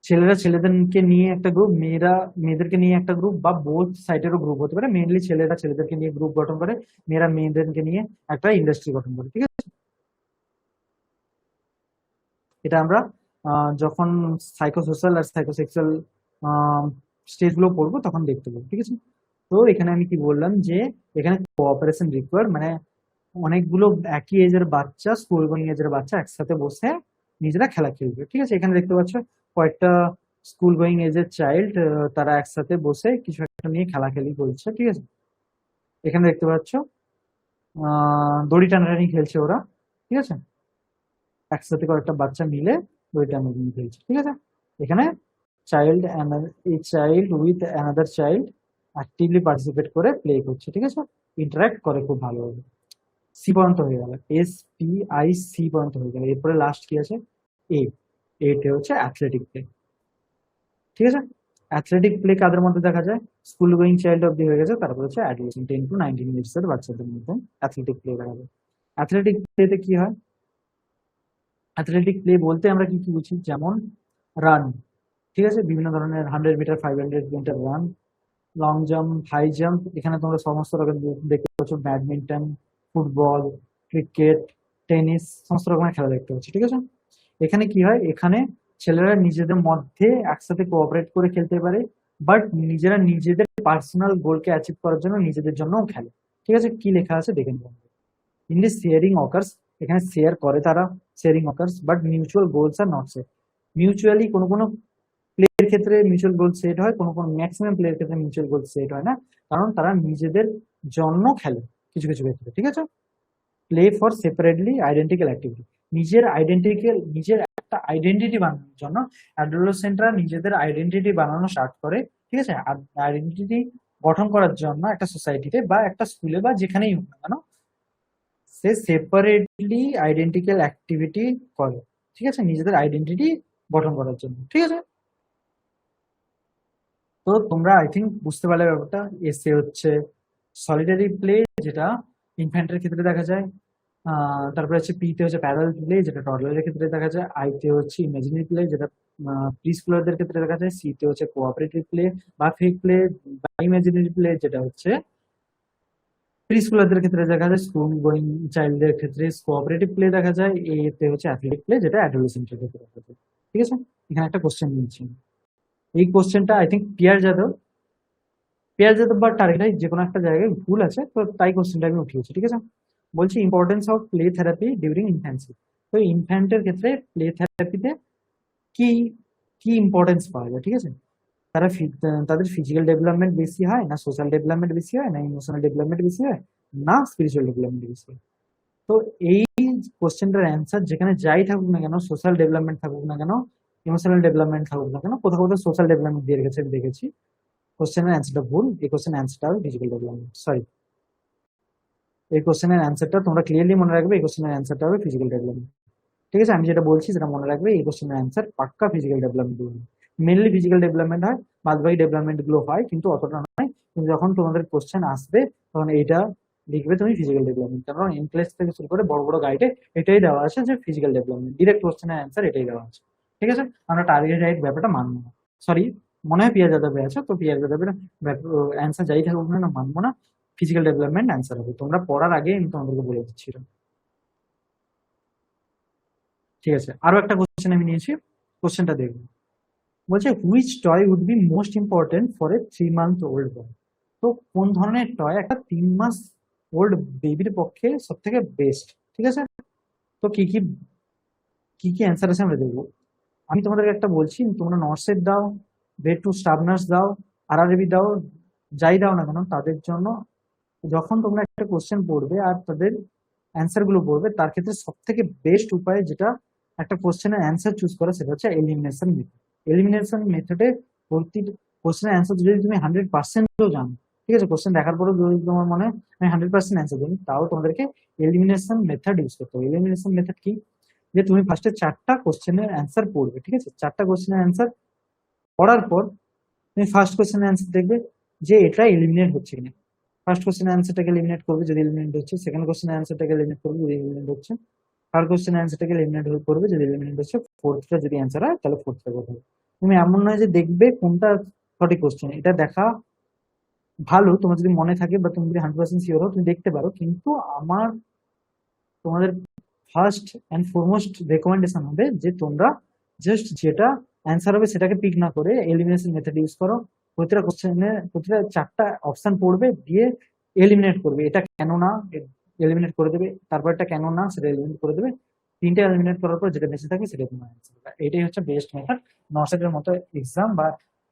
ছেলেরা ছেলেদেরকে নিয়ে একটা গ্রুপ, মেয়েরা মেয়েদেরকে নিয়ে একটা গ্রুপ, বা বোথ সাইডেরও গ্রুপ হতে পারে। মেইনলি ছেলেরা ছেলেদেরকে নিয়ে গ্রুপ গঠন করে, মেয়েরা মেয়েদেরকে নিয়ে একটা ইন্ডাস্ট্রি গঠন করে। ঠিক আছে, এটা আমরা যখন সাইকোসোশ্যাল আর সাইকোসেক্সুয়াল স্টেজ গুলো পড়বো তখন দেখতে পাবো। ঠিক আছে, তো এখানে আমি কি বললাম, যে এখানে কোঅপারেশন রিকোয়ার্ড মানে অনেকগুলো একই এজের বাচ্চা, স্কুল গোয়িং এজের বাচ্চা একসাথে বসে নিজেরা খেলা খেলবে। ঠিক আছে, এখানে দেখতে পাচ্ছ কয়েকটা স্কুল গোয়িং এজের চাইল্ড, তারা একসাথে বসে কিছু একটা নিয়ে খেলাখেলি করছে। ঠিক আছে, এখানে দেখতে পাচ্ছ দড়ি টানাটানি খেলছে ওরা। ঠিক আছে, একসাথে কয়েকটা বাচ্চা মিলে দড়ি টানাটানি খেলছে। ঠিক আছে, এখানে child with another child actively participate করে প্লে করছে। ঠিক আছে, ইন্টারাক্ট করে খুব ভালোভাবে। সি পর্যন্ত হয়ে গেল, SPIC পর্যন্ত হয়ে গেল। এরপরে লাস্ট কি আছে, এ এতে হচ্ছে অ্যাথলেটিক প্লে। ঠিক আছে, অ্যাথলেটিক প্লে কাদের মধ্যে দেখা যায়, স্কুল গোয়িং চাইল্ড অব্দি হয়ে গেছে, তারপর হচ্ছে অ্যাডোলেসেন্ট 10 to 19 ইয়ার্স এর বাচ্চাদের মধ্যে অ্যাথলেটিক প্লে দেখা যায়। অ্যাথলেটিক প্লেতে কি হয়, অ্যাথলেটিক প্লে বলতে আমরা কি কি বুঝি, যেমন রান। ঠিক আছে, বিভিন্ন ধরনের 100 metre, 500 metre run, long jump, high jump. এখানে তোমরা সমস্ত রকম দেখতে পাচ্ছ, ব্যাডমিন্টন, ফুটবল, ক্রিকেট, টেনিস, সমস্ত রকমের খেলা দেখতে পাচ্ছি। ঠিক আছে, এখানে কি হয়, এখানে ছেলেরা নিজেদের মধ্যে একসাথে কোঅপারেট করে খেলতে পারে, বাট নিজেরা নিজেদের পার্সোনাল গোলকে অ্যাচিভ করার জন্য নিজেদের জন্যও খেলে। ঠিক আছে, কি লেখা আছে দেখে নিন। ইন দিস শেয়ারিং অকার্স, এখানে শেয়ার করে তারা, sharing occurs, but mutual goals are not set. Mutually কোনো কোনো প্লেয়ের ক্ষেত্রে মিউচুয়াল গোল সেট হয়, কোনো কোনো ম্যাক্সিমাম প্লেয়ার ক্ষেত্রে মিউচুয়াল গোল সেট হয় না, কারণ তারা নিজেদের জন্য খেলে কিছু কিছু ক্ষেত্রে। ঠিক আছে, play for separately identical activity, নিজের একটা আইডেন্টিটি বানানোর জন্য অ্যাডোলেসেন্টরা নিজেদের আইডেন্টিটি বানানো স্টার্ট করে। ঠিক আছে, আইডেন্টিটি গঠন করার জন্য একটা সোসাইটিতে বা একটা স্কুলে বা যেখানেই হোক না কেন, সে সেপারেটলি আইডেন্টিক্যাল অ্যাক্টিভিটি করে। ঠিক আছে, নিজেদের আইডেন্টিটি গঠন করার জন্য। ঠিক আছে, তো তোমরা আই থিঙ্ক বুঝতে পারলে ব্যাপারটা। এসে হচ্ছে সলিটারি প্লে, যেটা ইনফ্যান্টের ক্ষেত্রে দেখা যায়। তারপরে হচ্ছে পিতে হচ্ছে প্যারাল প্লে, যেটা টডলারের ক্ষেত্রে দেখা যায়। আইতে হচ্ছে ইমাজিনারি প্লে, যেটা প্রি স্কুলারদের ক্ষেত্রে দেখা যায়। সিতে হচ্ছে কোঅপারেটিভ প্লে বা ফেক প্লে বা ইমাজিনারি প্লে, যেটা হচ্ছে প্রি স্কুলারদের ক্ষেত্রে দেখা যায়। স্কুল গোয়িং চাইল্ডদের ক্ষেত্রে কোঅপারেটিভ প্লে দেখা যায়। এতে হচ্ছে অ্যাথলেটিক প্লে, যেটা অ্যাডোলেসেন্টের ক্ষেত্রে দেখা যায়। ঠিক আছে, এখানে একটা কোশ্চেন নিয়েছি। এই কোশ্চেনটা আই থিঙ্ক পিয়ার যাদব বা টার্গেটাই যে কোনো একটা জায়গায় ভুল আছে, তো তাই কোশ্চেনটা আমি উঠিয়েছি। ঠিক আছে, বলছি importance of play therapy during infancy. তো ইনফ্যান্টের ক্ষেত্রে প্লে থেরাপিতে কি কি ইম্পর্টেন্স পাওয়া যায়? ঠিক আছে, তাদের ফিজিক্যাল ডেভেলপমেন্ট বেশি হয় না, সোশ্যাল ডেভেলপমেন্ট বেশি হয় না, ইমোশনাল ডেভেলপমেন্ট বেশি হয় না, স্পিরিচুয়াল ডেভেলপমেন্ট বেশি হয়? তো এই কোশ্চেনটার অ্যান্সার যেখানে যাই থাকুক না কেন, সোশ্যাল ডেভেলপমেন্ট থাকুক না কেন, ইমোশনাল ডেভেলপমেন্ট থাকুক না কেন, কোথাও কোথাও সোশ্যাল ডেভেলপমেন্ট দিয়ে রেখেছে দেখেছি, কোশ্চেনের অ্যান্সারটা ভুল। এই কোশ্চেনের অ্যান্সারটা হবে ফিজিক্যাল ডেভেলপমেন্ট। সরি, এই কোশ্চেনের অ্যান্সারটা তোমরা ক্লিয়ারলি মনে রাখবে, এই কোশ্চেনের অ্যান্সারটা হবে ফিজিক্যাল ডেভেলপমেন্ট। ঠিক আছে, আমি যেটা বলছি সেটা মনে রাখবে, এই কোশ্চেনের অ্যান্সার পাক্কা physical development. Mainly physical development হয়, বাদবাকি ডেভেলপমেন্ট গুলো হয় কিন্তু অতটা নয়। কিন্তু যখন তোমাদের কোশ্চেন আসবে তখন এইটা লিখবে তুমি ফিজিক্যাল ডেভেলপমেন্ট, কারণ ইনক্লেস থেকে শুরু করে বড় বড় গাইডে এটাই দেওয়া আছে যে ফিজিক্যাল ডেভেলপমেন্ট, ডিরেক্ট কোশ্চেনের অ্যান্সার এটাই দেওয়া আছে। ঠিক আছে, আমরা টার্গেট রাইট ব্যাপারটা মানবো না। সরি, মনে হয় পিয়া যাদবে আছে, তো পিয়া যাদবের অ্যান্সার যাই থাকুক না মানবো না, ফিজিক্যাল ডেভেলপমেন্ট অ্যান্সার হবে। তোমরা পড়ার আগে আমি তোমাদেরকে বলে দিচ্ছিলাম। ঠিক আছে, আরো একটা কোশ্চেন আমি নিয়েছি, কোশ্চেনটা দেখবো। বলছে which toy would be most important for a 3 month old boy. তো কোন ধরনের টয় একটা 3 মাস ওল্ড বেবির পক্ষে সব থেকে বেস্ট? ঠিক আছে, তো কি কি কি কি অ্যান্সার আছে আমরা দেখবো। আমি তোমাদেরকে একটা বলছি, তোমরা নর্সেট দাও, ব্রেড টু স্টাফ নার্স দাও, আরআরবি দাও, যাই দাও না কেন, তাদের জন্য যখন তোমরা একটা কোশ্চেন পড়বে আর তাদের অ্যান্সার গুলো পড়বে, তার ক্ষেত্রে সব থেকে বেস্ট উপায় যেটা একটা কোশ্চেনের অ্যান্সার চুজ করা, সেটা হচ্ছে এলিমিনেশন মেথড। এলিমিনেশন মেথডে প্রতি কোশ্চেনের অ্যান্সার যদি তুমি 100%ও জানো, ঠিক আছে, কোশ্চেন দেখার পরেও যদি তোমার মনে হয় আমি 100% অ্যান্সার জানি, তাও তোমাদেরকে এলিমিনেশন মেথড ইউজ করতে হবে। এলিমিনেশন মেথড কি? যে তুমি ফার্স্টে 4টা কোশ্চেনের অ্যান্সার পড়বে। ঠিক আছে, 4টা কোশ্চেনের অ্যান্সার পড়ার পর তুমি ফার্স্ট কোশ্চেনের অ্যান্সার দেখবে যে এটা এলিমিনেট হচ্ছে কিনা। ফার্স্ট কোশ্চেনের অ্যান্সারটাকে এলিমিনেট করবে, যদি এলিমিনেট হচ্ছে। সেকেন্ড কোশ্চেনের অ্যান্সারটাকে এলিমিনেট করবে, যদি এলিমিনেট হচ্ছে। থার্ড কোশ্চেনের অ্যান্সারটাকে এলিমিনেট করবে, যদি এলিমিনেট হচ্ছে। ফোর্থটা যদি অ্যান্সার হয় তাহলে ফোর্থটা করবে। তুমি এমন নয় যে দেখবে কোনটা সঠিক কোশ্চেন, এটা দেখা ভালো, তোমার যদি মনে থাকে বা তুমি যদি 100% শিওর হও তুমি দেখতে পারো, কিন্তু আমার তোমাদের ফার্স্ট অ্যান্ড ফরমোস্ট রেকমেন্ডেশন হবে যে তোমরা জাস্ট যেটা অ্যান্সার হবে সেটাকে পিক না করে এলিমিনেশন মেথড ইউজ করো। প্রতিটা কোশ্চেনে প্রতিটা 4টা অপশন পড়বে, দিয়ে এলিমিনেট করবে, এটা কেন না এলিমিনেট করে দেবে, তারপর এটা কেন না সেটা এলিমিনেট করে দেবে। 3টে এলিমিনেট করার পর যেটা বেঁচে থাকে সেটা তোমার অ্যান্সার। এটাই হচ্ছে বেস্ট মেথড নর্সেটের মতো এক্সাম বা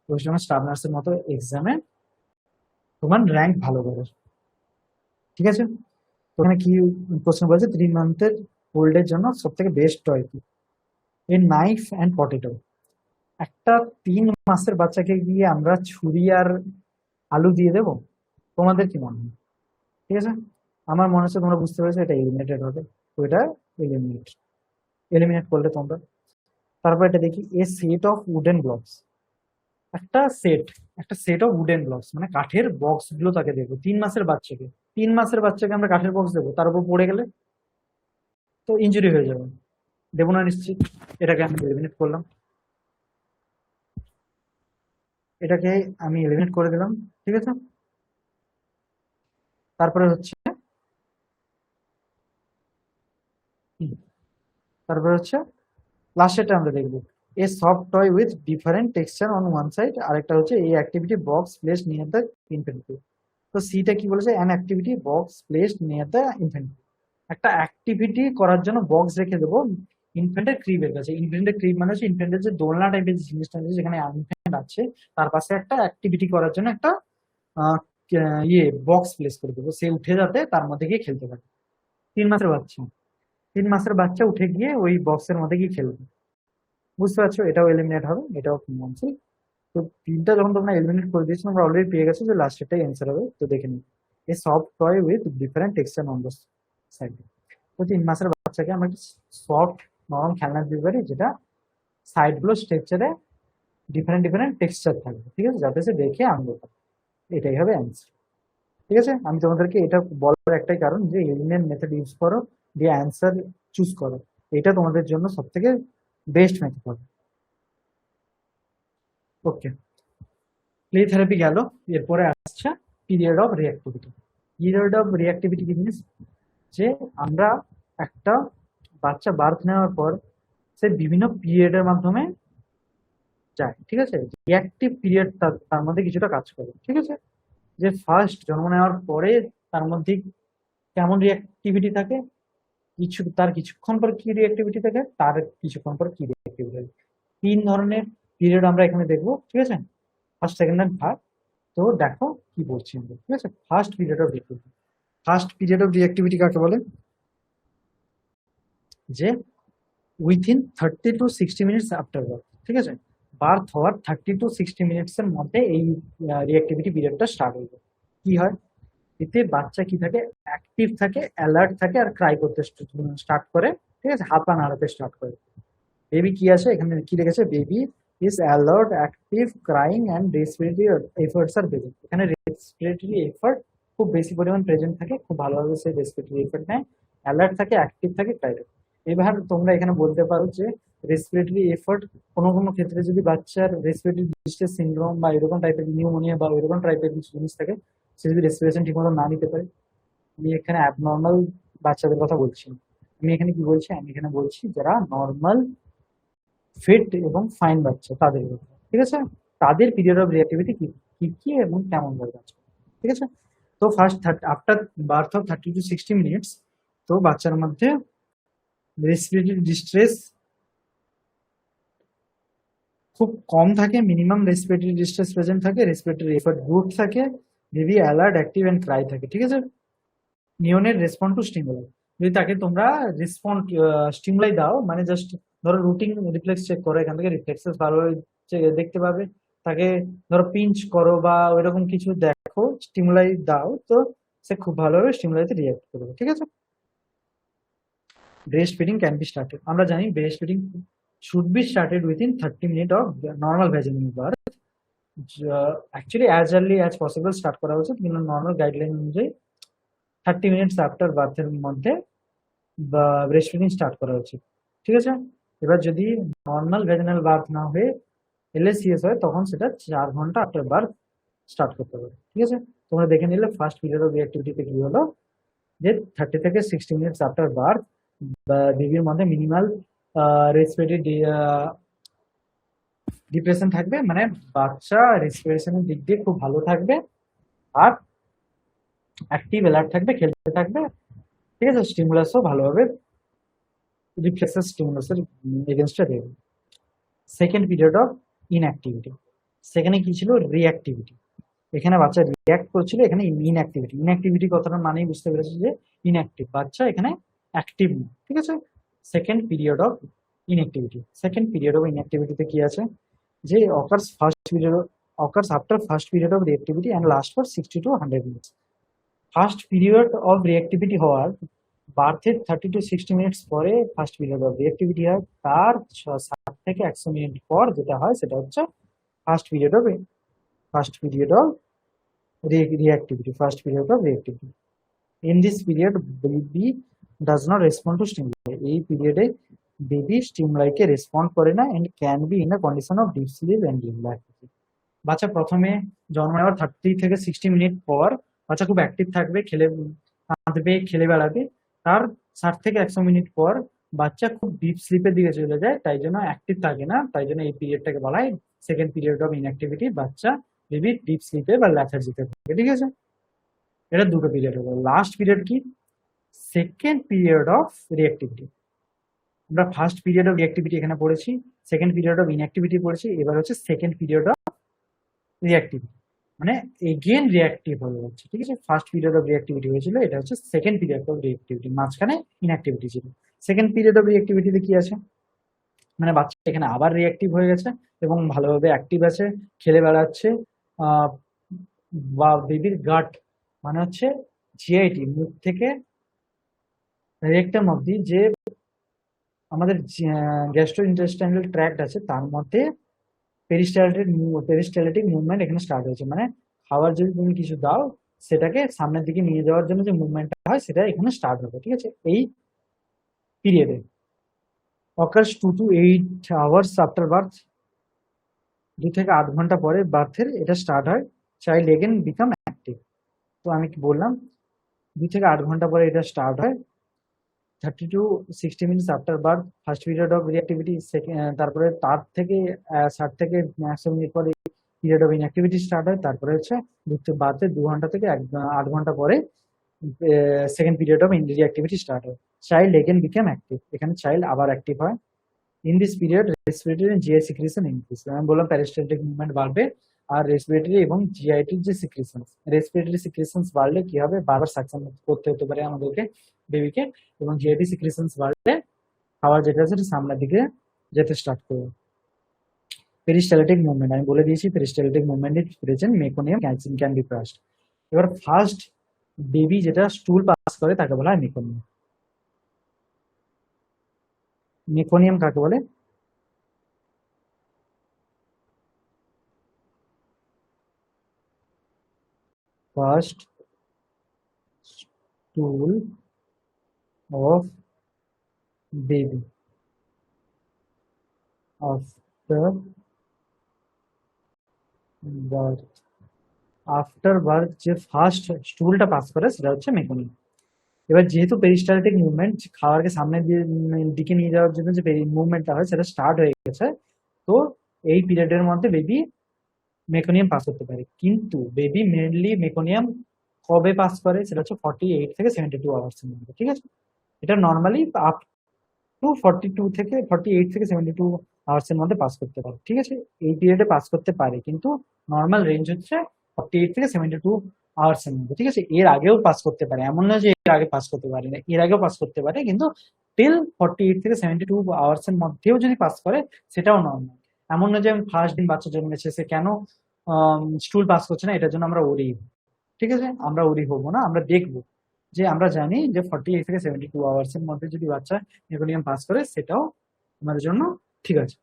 ওই সময় স্টাফ নার্সের মতো এক্সামে তোমার র্যাঙ্ক ভালো করে। ঠিক আছে, ওখানে কি প্রশ্ন বলেছে 3 মান্থের ওল্ডের জন্য সব থেকে বেস্ট টয় কি? A knife and potato. একটা 3 মাসের বাচ্চাকে গিয়ে আমরা ছুরি আর আলু দিয়ে দেবো? তোমাদের কি মনে হয়? ঠিক আছে, আমার মনে হচ্ছে তোমরা বুঝতে পেরেছো এটা এলিমিনেটেড হবে। তো এটা এলিমিনেট এলিমিনেট করলে তোমরা। তারপর এটা দেখি, এ সেট অফ উডেন ব্লকস। একটা সেট একটা সেট অফ উডেন ব্লকস মানে কাঠের বক্স গুলো তাকে দেবো 3 মাসের বাচ্চাকে। 3 মাসের বাচ্চাকে আমরা কাঠের বক্স দেবো, তার উপর পড়ে গেলে তো ইনজুরি হয়ে যাবে, দেবো না নিশ্চিত। এটাকে আমি এলিমিনেট করলাম, এটাকে আমি এলিমিনেট করে দিলাম। ঠিক আছে, তারপরে হচ্ছে তারপরে হচ্ছে লাস্টেরটা আমরা দেখবো, a soft toy with different texture on one side, আরেকটা হচ্ছে এই activity box placed near the infantry. তো সিটা কি বলেছে, an activity box placed near the infantry, একটা অ্যাক্টিভিটি করার জন্য বক্স রেখে দেবো ইনফেন্টের ক্রিবের কাছে। ইনফেন্টের ক্রিব মানে হচ্ছে ইনফেন্টের যে দোলনা টাইপের জিনিসটা আছে যেখানে ইনফেন্ট আছে, তার পাশে একটা অ্যাক্টিভিটি করার জন্য একটা আহ, ইয়ে বক্স প্লেস করে দেবো, সে উঠে যাতে তার মধ্যে গিয়ে খেলতে পারে। 3 মাসের বাচ্চা, 3 মাসের বাচ্চা উঠে গিয়ে ওই বক্সের মধ্যে গিয়ে খেলবে। বুঝতে পারছো, এটাও এলিমিনেট হবে, এটাও ক্যান্সেল। তো তিনটা যখন তোমরা এলিমিনেট করে দিয়েছো, তোমরা অলরেডি পেয়ে গেছো যে লাস্টেরটাই অ্যান্সার হবে। তো দেখে নিই, a soft toy with different texture on the side. তো 3 মাসের বাচ্চাকে আমরা সফট নরম খেলনা দিতে পারি, যেটা সাইড গুলো স্ট্রাকচারে ডিফারেন্ট ডিফারেন্ট টেক্সচার থাকবে, ঠিক আছে, যাতে সে দেখে আনন্দ পায়। এটাই হবে অ্যান্সার। ঠিক আছে, আমি তোমাদেরকে এটা বলার একটাই কারণ যে এলিমিনেট মেথড ইউজ করো, দিয়ে অ্যান্সার চুজ করো, এটা তোমাদের জন্য সব থেকে বেস্ট মেথড হবে। ওকে, প্লে থেরাপি গেল, এরপরে আসছে period of reactivity. Period of reactivity কি জিনিস, যে আমরা একটা বাচ্চা বার্থ নেওয়ার পর সে বিভিন্ন পিরিয়ডের মাধ্যমে যায়, ঠিক আছে, রিঅ্যাক্টিভ পিরিয়ড তার মধ্যে কিছুটা কাজ করে, ঠিক আছে। যে ফার্স্ট জন্ম নেওয়ার পরে তার মধ্যে কেমন রিঅ্যাক্টিভিটি থাকে, তার কিছুক্ষণ পর কি রিঅ্যাক্টিভিটি থাকে, তার কিছুক্ষণ পর কি রিঅ্যাক্টিভিটি থাকে। 3 ধরনের পিরিয়ড আমরা এখানে দেখবো, ঠিক আছে, ফার্স্ট, সেকেন্ড এন্ড থার্ড। তো দেখো কি বলছি আমরা, ঠিক আছে। First period of reactivity, first period of reactivity কাকে বলে, যে within 30 to 60 minutes after birth, ঠিক আছে, বার্থ হওয়ার 30 to 60 মিনিটস এর মধ্যে এই রিঅ্যাক্টিভিটি পিরিয়ডটা স্টার্ট হয়ে যায়। কি হয়, এতে বাচ্চা কি থাকে, অ্যাক্টিভ থাকে, অ্যালার্ট থাকে, আর ক্রাই করতে স্টার্ট করে, ঠিক আছে, হাত পা নাড়াতে স্টার্ট করে। বেবি কি আছে এখানে, কি লিখেছে, baby is alert, active, crying and respiratory efforts আর প্রেজেন্ট। এখানে রেসপিরেটরি এফার্ট খুব বেশি পরিমাণ প্রেজেন্ট থাকে, খুব ভালোভাবে সে রেসপিরেটরি এফার্ট নেয়, অ্যালার্ট থাকে, অ্যাক্টিভ থাকে, ক্রাই থাকে। এবার তোমরা এখানে বলতে পারো যে রেসপিরেটরি এফার্ট কোনো কোনো ক্ষেত্রে যদি বাচ্চার রেসপিরেটরি ডিস্ট্রেস সিনড্রোম বা এরকম টাইপের নিউমোনিয়া বা এরকম টাইপের কিছু জিনিস থাকে, সে যদি রেসপিরেশন ঠিকমতো না নিতে পারে। আমি এখানে অ্যাবনর্মাল বাচ্চাদের কথা বলছি না। আমি এখানে কি বলছি, আমি এখানে বলছি যারা নর্মাল ফিট এবং ফাইন বাচ্চা তাদের কথা, ঠিক আছে। তাদের পিরিয়ড অফ রিঅ্যাক্টিভিটি কি কি কি এবং কেমন ভাবে কাজ করে, ঠিক আছে। তো first after birth of 30 to 60 minutes, তো বাচ্চার মধ্যে রেসপিরেটরি ডিস্ট্রেস খুব কম থাকে, মিনিমাম রেসপিরেটরি ডিস্ট্রেস প্রেজেন্ট থাকে, রেসপিরেটরি এফার্ট গুড থাকে, baby alert, active and cry থাকে, ঠিক আছে। নিওনের রেসপন্ড টু স্টিমুলাই, যদি তাকে তোমরা রেসপন্ড স্টিমুলাই দাও, মানে জাস্ট ধরো রুটিন রিফ্লেক্স চেক করো, এখান থেকে রিফ্লেক্সেস ভালোভাবে দেখতে পাবে। তাকে ধরো পিঞ্চ করো বা ওইরকম কিছু দেখো, স্টিমুলাই দাও, তো সে খুব ভালোভাবে স্টিমুলাইতে রিঅ্যাক্ট করবে, ঠিক আছে। Breast feeding can be started, আমরা জানি breast feeding should be started within 30 minute of normal vaginal birth. Actually as early as possible start করা উচিত, কিন্তু নর্মাল গাইডলাইন অনুযায়ী 30 মিনিটস আফটার বার্থের মধ্যে বা ব্রেস্ট ফিডিং স্টার্ট করা উচিত, ঠিক আছে। এবার যদি নর্মাল ভ্যাজিনাল বার্থ না হয়ে এলএসিএস হয়, তখন সেটা 4 ঘন্টা আফটার বার্থ স্টার্ট করতে হবে, ঠিক আছে। তোমরা দেখে নিলে ফার্স্ট পিরিয়ড অফ রিঅ্যাক্টিভিটিতে কি হলো, যে 30 থেকে 60 মিনিটস আফটার বার্থ বেবির মধ্যে মিনিমাল রেসপিরেটরি ডিপ্রেশন থাকবে, মানে বাচ্চা রেসপিরেশনের দিক দিয়ে খুব ভালো থাকবে, আর অ্যাক্টিভ অ্যালার্ট থাকবে, খেলতে থাকবে, ঠিক আছে। স্টিমুলাসও ভালোভাবে রিফ্লেক্সেস স্টিমুলাসের এগেনস্টে দেবে। সেকেন্ড পিরিয়ড অফ ইনঅ্যাক্টিভিটি, সেখানে কি ছিল, রিঅ্যাক্টিভিটি। এখানে বাচ্চা রিঅ্যাক্ট করছিল, এখানে ইনঅ্যাক্টিভিটি। ইনঅ্যাক্টিভিটি কথাটার মানেই বুঝতে পেরেছি যে ইনঅ্যাক্টিভ, বাচ্চা এখানে অ্যাক্টিভ না, ঠিক আছে। Second period of inactivity, second period of ইনঅ্যাক্টিভিটিতে কি আছে, যে occurs first period, occurs after first period of reactivity and last for 60 to 100 minutes. First period of reactivity হওয়ার বার্থের 30 to 60 মিনিটস পরে ফার্স্ট পিরিয়ড অফ রিঅ্যাক্টিভিটি হয়, তার 60 থেকে 100 মিনিট পর যেটা হয় সেটা হচ্ছে first period of reactivity, first period of reactivity. In this period, baby does not respond to stimuli. এই পিরিয়ডে বেবি স্টিমুলাই কে রেসপন্ড করে না and can be in a condition of deep sleep and dream lethargy. বাচ্চা প্রথমে জন্ম নেওয়ার 30 থেকে 60 minute পর বাচ্চা খুব অ্যাক্টিভ থাকবে, খেলে কাঁদবে, খেলে বেড়াবে। তার 60 থেকে 100 মিনিট পর বাচ্চা খুব ডিপ স্লিপের দিকে চলে যায়, তাই জন্য অ্যাক্টিভ থাকে না, তাই জন্য এই পিরিয়ডটাকে বলা হয় সেকেন্ড পিরিয়ড অফ ইনঅ্যাক্টিভিটি। বাচ্চা বেবি ডিপ স্লিপে বা ল্যাথার্জিতে থাকে, ঠিক আছে। এটা দুটো পিরিয়ড হলো। লাস্ট পিরিয়ড কি? Second period of reactivity. আমরা ফার্স্ট পিরিয়ড অফ রিঅ্যাক্টিভিটি এখানে পড়েছি, সেকেন্ড পিরিয়ড অফ ইনঅ্যাক্টিভিটি পড়েছি, এবার হচ্ছে সেকেন্ড পিরিয়ড অফ রিঅ্যাক্টিভিটি, মানে এগেন রিঅ্যাক্টিভ হয়ে যাচ্ছে, ঠিক আছে। ফার্স্ট পিরিয়ড অফ রিঅ্যাক্টিভিটি হয়েছিল, এটা হচ্ছে সেকেন্ড পিরিয়ড অফ রিঅ্যাক্টিভিটি, মাঝখানে ইনঅ্যাক্টিভিটি ছিল। সেকেন্ড পিরিয়ড অফ রিঅ্যাক্টিভিটিতে কি আছে, মানে বাচ্চা এখানে আবার রিঅ্যাক্টিভ হয়ে গেছে এবং ভালোভাবে অ্যাক্টিভ আছে, খেলে বেড়াচ্ছে। বা বেবির গাট মানে হচ্ছে জিআইটি, মুখ থেকে রেকটাম অব্দি যে আমাদের গ্যাস্ট্রো ইন্টেস্টাইনাল ট্র্যাক্ট আছে, তার মধ্যে পেরিস্টালটিক মুভমেন্ট এখানে স্টার্ট হয়েছে। মানে খাবার যদি তুমি কিছু দাও, সেটাকে সামনের দিকে নিয়ে যাওয়ার জন্য যে মুভমেন্টটা হয়, সেটা এখানে স্টার্ট হবে, ঠিক আছে। এই পিরিয়ডে occurs 2 to 8 hours after birth, 2 থেকে 8 ঘন্টা পরে বার্থের এটা স্টার্ট হয়। Child again become active. তো আমি কি বললাম, 2 থেকে 8 ঘন্টা পরে এটা স্টার্ট হয়। 30 to 60 minutes after birth first period of reactivity. তারপরে তার থেকে 60 থেকে 100 মিনিট পরে পিরিয়ড অফ ইনঅ্যাক্টিভিটি স্টার্ট হয়। তারপরে হচ্ছে বার্থে 2 ঘন্টা থেকে 8 ঘন্টা পরে second period of reactivity start হয়। চাইল্ড এগেন বিকাম অ্যাক্টিভ, এখানে চাইল্ড আবার অ্যাক্টিভ হয়। In this period respiratory and GI secretion increase. আমি বললাম প্যারিস্টালটিক মুভমেন্ট বাড়বে, আর রেসপিরেটরি এবং জিআইটির যে সিক্রিশন, রেসপিরেটরি সিক্রিশন বাড়লে কি হবে, বারবার সাকশন করতে হতে পারে আমাদেরকে, বেবিকে, এবং জিআইটি সিক্রিশন বাড়লে খাবার যেটা আছে সামনের দিকে যেতে স্টার্ট করবে। পেরিস্টালটিক মুভমেন্ট আমি বলে দিয়েছি, peristaltic movement is present, meconium can be crushed. এবার ফার্স্ট বেবি যেটা স্টুল পাস করে তাকে বলা হয় মেকোনিয়াম। মেকোনিয়াম কাকে বলে? First স্টুল of baby after birth, after birth যে ফার্স্ট স্টুলটা পাস করে সেটা হচ্ছে মেকোনিয়াম। এবার যেহেতু পেরিস্টালটিক মুভমেন্ট, খাবারকে সামনের দিকে নিয়ে যাওয়ার জন্য যে মুভমেন্টটা হয় সেটা স্টার্ট হয়ে গেছে, তো এই পিরিয়ডের মধ্যে বেবি মেকোনিয়াম পাস করতে পারে। কিন্তু বেবি মেনলি মেকোনিয়াম কবে পাস করে, সেটা হচ্ছে 48 থেকে 72 আওয়ার্স এর মধ্যে, ঠিক আছে। এটা নর্মালি আপ টু 42 থেকে 48 থেকে 72 আওয়ার্স এর মধ্যে পাস করতে পারে, ঠিক আছে। এই পিরিয়ডে পাস করতে পারে, কিন্তু নর্মাল রেঞ্জ হচ্ছে 48 থেকে 72 আওয়ার্স এর মধ্যে, ঠিক আছে। এর আগেও পাস করতে পারে, এমন না যে এর আগে পাস করতে পারে না, এর আগেও পাস করতে পারে, কিন্তু টিল 48 থেকে 72 আওয়ার্স এর মধ্যেও যদি পাস করে সেটাও নর্মাল। এমন না যে ফার্স্ট দিন বাচ্চা জন্মেছে সে কেন স্টুল পাস করছে না, এটার জন্য আমরা ওরি, ঠিক আছে, আমরা ওরি হবো না, আমরা দেখবো যে আমরা জানি যে 48 থেকে 72 আওয়ার্স এর মধ্যে যদি বাচ্চা মেকোনিয়াম পাস করে সেটাও আমাদের জন্য ঠিক আছে।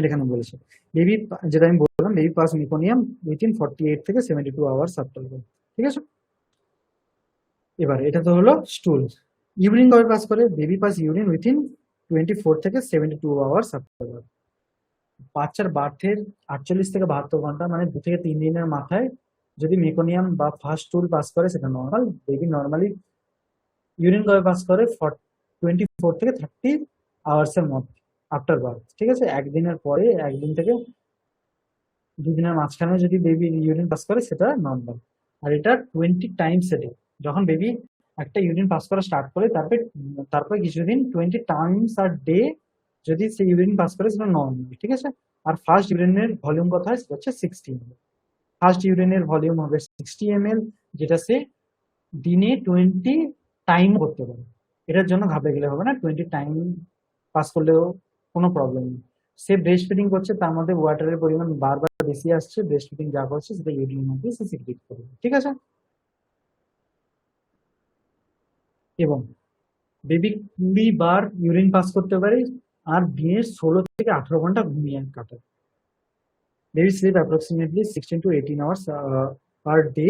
এখানে বলেছে বেবি, যেটা আমি বললাম, বেবি পাস মেকোনিয়াম উইথিন 48 থেকে 72 আওয়ার্স আফটার বার্থ, ঠিক আছে। এবার এটা তো হলো স্টুল। ইউরিন কবে পাস করে? বেবি পাস ইউরিন উইথিন 24 থেকে 72 আওয়ার্স আফটার বার্থ। বাচ্চার বার্থের 48 থেকে 72 ঘন্টা, মানে 2 থেকে 3 দিনের মাথায় যদি মেকোনিয়াম বা ফার্স্ট স্টুল পাস করে সেটা নর্মাল। বেবি নর্মালি ইউরিন কবে পাস করে? 24 থেকে 30 আওয়ার্স এর মধ্যে আফটার বার্থ, ঠিক আছে। একদিনের পরে, একদিন থেকে 2 দিনের মাঝখানে যদি বেবি ইউরিন পাস করে সেটা নর্মাল। আর এটা 20 টাইমস এ ডে। যখন বেবি একটা ইউরিন পাস করা স্টার্ট করে তারপরে কিছুদিন 20 টাইমস আর ডে যদি সে ইউরিন পাস করে সেটা নর্মাল, ঠিক আছে। আর ফার্স্ট ইউরিনের ভলিউম কত হয়, সেটা হচ্ছে 60 ml। ফার্স্ট ইউরিনের ভলিউম হবে 60 ml, যেটা সে দিনে 20 টাইম করতে পারে। এটার জন্য ঘাবড়ে গেলে হবে না, 20 টাইম পাস করলেও কোনো প্রবলেম নেই। সে ব্রেস্ট ফিডিং করছে, তার মধ্যে ওয়াটারের পরিমাণ বারবার বেশি আসছে, ব্রেস্ট ফিডিং যা করছে সেটা ইউরিনের মধ্যে সে সিক্রেট করবে, ঠিক আছে। এবং বেবি 20 বার ইউরিন পাস করতে পারে, আর দিনের 16 থেকে 18 ঘন্টা ঘুমিয়ে কাটায়। Baby slip approximately 16 to 18 hours per day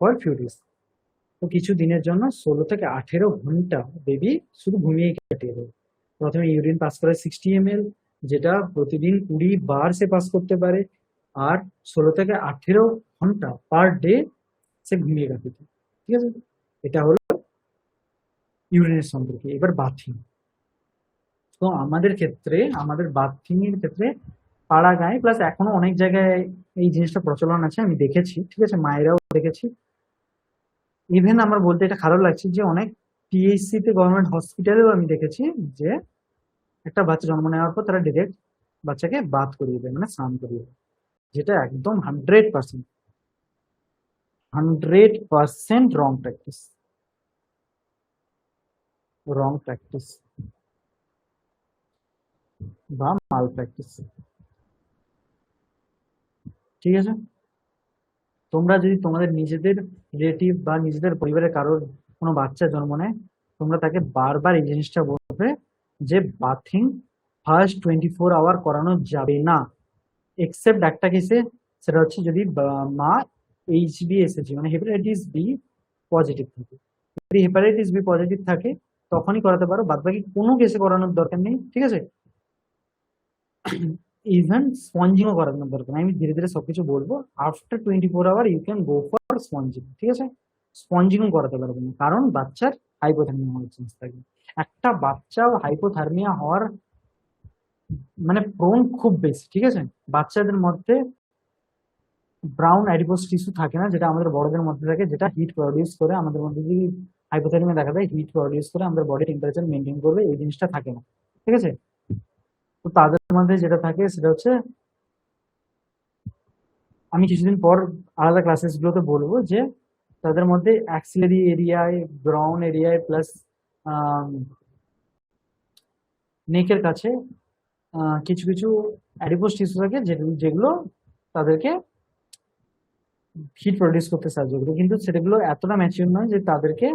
for few days. তো কিছু দিনের জন্য 16 থেকে 18 ঘন্টা বেবি শুধু ঘুমিয়ে কাটিয়ে দেবে। প্রথমে ইউরিন পাস করে 60 ml, যেটা প্রতিদিন 20 বার সে পাস করতে পারে, আর 16 থেকে 18 ঘন্টা পার ডে সে ঘুমিয়ে কাটিয়ে, ঠিক আছে। এটা হলো ইউরিনের সম্পর্কে। এবার বাথিং। তো আমাদের ক্ষেত্রে, আমাদের বাথিং এর ক্ষেত্রে পাড়া গাঁয়ে প্লাস এখনো অনেক জায়গায় এই জিনিসটা প্রচলন আছে, আমি দেখেছি, ঠিক আছে, মায়েরাও দেখেছি। ইভেন আমার বলতে এটা খারাপ লাগছে যে অনেক পিএইচসি তে, গভর্নমেন্ট হসপিটালেও আমি দেখেছি যে একটা বাচ্চা জন্ম নেওয়ার পর তারা ডিরেক্ট বাচ্চাকে বাথ করিয়ে দেয়, মানে স্নান করিয়ে দেয়, যেটা একদম 100% রং প্র্যাকটিস, রং প্র্যাকটিস বা মাল প্র্যাকটিস। ঠিক আছে, তোমরা যদি তোমাদের নিজেদের রিলেটিভ বা নিজেদের পরিবারের কারোর কোনো বাচ্চা জন্ম নেয়, তোমরা তাকে বারবার এই জিনিসটা বলবে যে বাথিং ফার্স্ট 24 আওয়ার করানো যাবে না, এক্সেপ্ট একটা কেসে, সেটা হচ্ছে যদি মা HbSAg মানে হেপাটাইটিস বি পজিটিভ থাকে। যদি হেপাটাইটিস বি পজিটিভ থাকে তখনই করাতে পারো, বাদ বাকি কোনো কেসে করানোর দরকার নেই। ঠিক আছে, ইভেন স্পঞ্জিংও করানোর দরকার নেই, আমি ধীরে ধীরে সবকিছু বলবো। After 24 hour you can go for sponging. ঠিক আছে, স্পঞ্জিংও করাতে পারবে না, কারণ বাচ্চার হাইপোথার্মিয়া হওয়ার চান্স থাকে। একটা বাচ্চা হাইপোথার্মিয়া হওয়ার মানে প্রোন খুব বেশি। ঠিক আছে, বাচ্চাদের মধ্যে ব্রাউন অ্যাডিপোজ টিস্যু থাকে না, যেটা আমাদের বড়দের মধ্যে থাকে, যেটা হিট প্রডিউস করে। আমাদের মধ্যে যদি হাইপোথার্মিয়া দেখা দেয়, হিট প্রডিউস করে আমাদের বডি টেম্পারেচার মেনটেন করবে, এই জিনিসটা থাকে না। ঠিক আছে, তো তাদের মধ্যে যেটা থাকে সেটা হচ্ছে, আমি কিছুদিন পর আলাদা ক্লাসেস গুলোতে বলবো যে তাদের মধ্যে অ্যাক্সিলারি এরিয়ায়, ব্রাউন এরিয়ায় প্লাস নেকের কাছে কিছু কিছু অ্যাডিপোজ টিস্যু থাকে, যেগুলো তাদেরকে হিট প্রডিউস করতে সাহায্য করবে, কিন্তু সেগুলো এতটা ম্যাচিউর নয় যে তাদেরকে